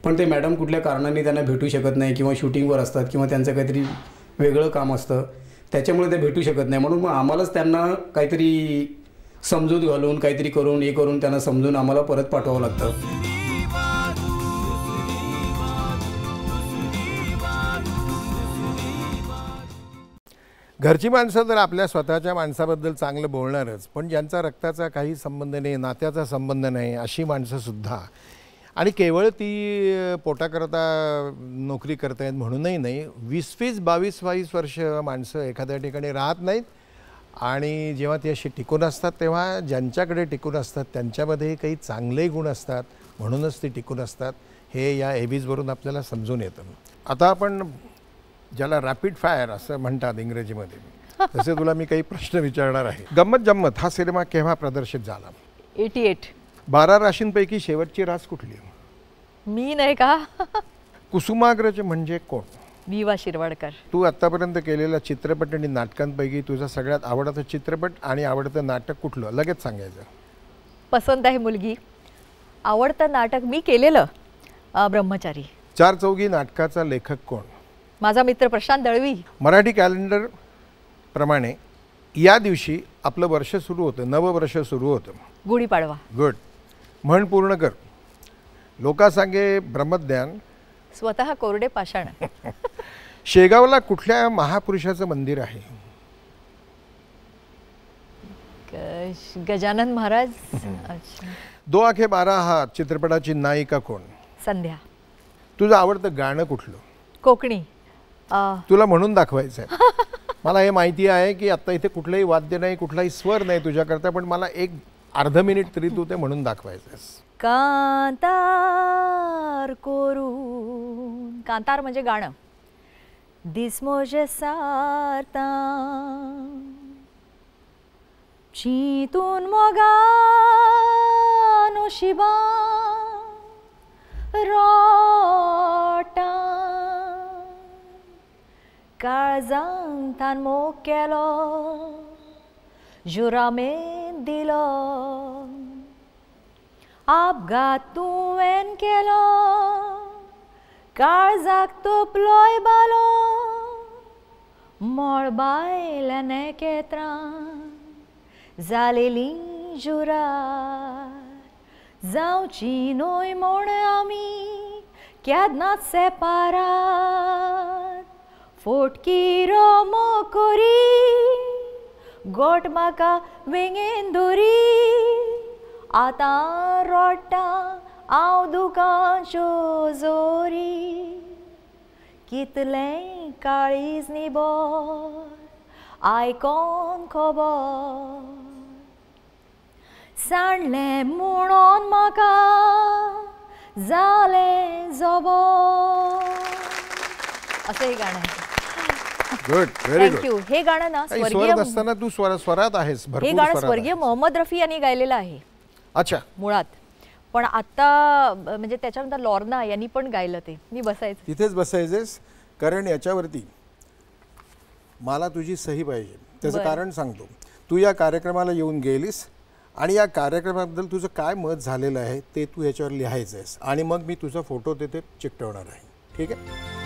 पण ते मॅडम कुठल्या कारणाने त्यांना भेटू शकत नाही किंवा शूटिंगवर असतात किंवा त्यांचं काहीतरी वेगळं काम असतं, त्याच्यामुळे ते भेटू शकत नाही. म्हणून मग आम्हालाच त्यांना काहीतरी समजूत घालून काहीतरी करून हे करून त्यांना समजून आम्हाला परत पाठवावं लागतं. घरची माणसं तर आपल्या स्वतःच्या माणसाबद्दल चांगलं बोलणारच, पण ज्यांचा रक्ताचा काही संबंध नाही, नात्याचा संबंध नाही, अशी माणसंसुद्धा, आणि केवळ ती पोटाकरता नोकरी करतायत म्हणूनही नाही, 20-22 वर्ष माणसं एखाद्या ठिकाणी राहत नाहीत आणि जेव्हा ती अशी टिकून असतात तेव्हा ज्यांच्याकडे टिकून असतात त्यांच्यामध्ये काही चांगले गुण असतात म्हणूनच ती टिकून असतात, हे या एबीजवरून आपल्याला समजून येतं. आता आपण ज्याला रॅपिड फायर असं म्हणतात इंग्रजीमध्ये, तसे तुला मी काही प्रश्न विचारणार आहे. गंमत जम्मत हा सिनेमा केव्हा प्रदर्शित झाला? 88. 12 राशींपैकी शेवटची रास कुठली? मी नाही का? कुसुमाग्रज म्हणजे कोण? विवा शिरवाडकर. तू आत्तापर्यंत केलेल्या चित्रपट आणि नाटकांपैकी तुझा सगळ्यात आवडता चित्रपट आणि आवडतं नाटक कुठलं? लगेच सांगायचं. पसंत आहे मुलगी. आवडतं नाटक मी केलेलं ब्रह्मचारी. चार चौघी नाटकाचा लेखक कोण? माझा मित्र प्रशांत दळवी. मराठी कॅलेंडर प्रमाणे या दिवशी आपलं वर्ष सुरू होतं, नववर्ष सुरू होतं. गुढीपाडवा. गुड. म्हण पूर्ण कर. लोका सांगे ब्रह्मज्ञान, स्वतः कोरडे पाषाण. शेगावला कुठल्या महापुरुषाचं मंदिर आहे? गजानन महाराज. अच्छा. 2 आखे 12 हात चित्रपटाची नायिका कोण? संध्या. तुझं आवडतं गाणं कुठलं? कोकणी. तुला म्हणून दाखवायचं आहे. मला हे माहिती आहे की आत्ता इथे कुठलंही वाद्य नाही, कुठलाही स्वर नाही तुझ्याकरता, पण मला एक अर्ध मिनिट तरी तू ते म्हणून दाखवायचं आहेस. कांतार कोरून. कांतार म्हणजे गाणं. दिस मोजे सारता चितून मोगानो शिबा रोटा काळजांत तान मोग केलो जुरामेन दिलो अपघात तुवें केलो काळजाक तोपलोय बालो मळबायल्या नेकेत्रां जालेलीं जुरार जावची न्हय म्हूण आमी केन्नाच सेपारात फोटकी रोमो करी गोट म्हाका वेंगेन धरी आतां रोडटा हांव दुकांच्यो जोरी कितलें काळीज निबोर आयकोन खबर सांडलें म्हणून म्हाका जालें जबर. असं हे गाणं आहे. Good, very good. थँक्यू. हे गाणं ना काही स्वर्गीय स्वर असताना तू स्वरात आहेस, हे भरपूर गाणं स्वरात स्वर्गीय आहेस. मोहम्मद रफी यांनी गायलेलं आहे अच्छा. मुळात, पण आता म्हणजे त्याच्यानंतर लॉर्ना यांनी पण गायलं ते. मी बसायचं तिथेच बसायचेस, कारण याच्यावरती मला तुझी सही पाहिजे. त्याचं बरं. कारण सांगतो. तू या कार्यक्रमाला येऊन गेलीस आणि या कार्यक्रमाबद्दल तुझं काय मत झालेलं आहे ते तू याच्यावर लिहायचं आहेस आणि मग मी तुझा फोटो तिथे चिकटवणार आहे. ठीक आहे?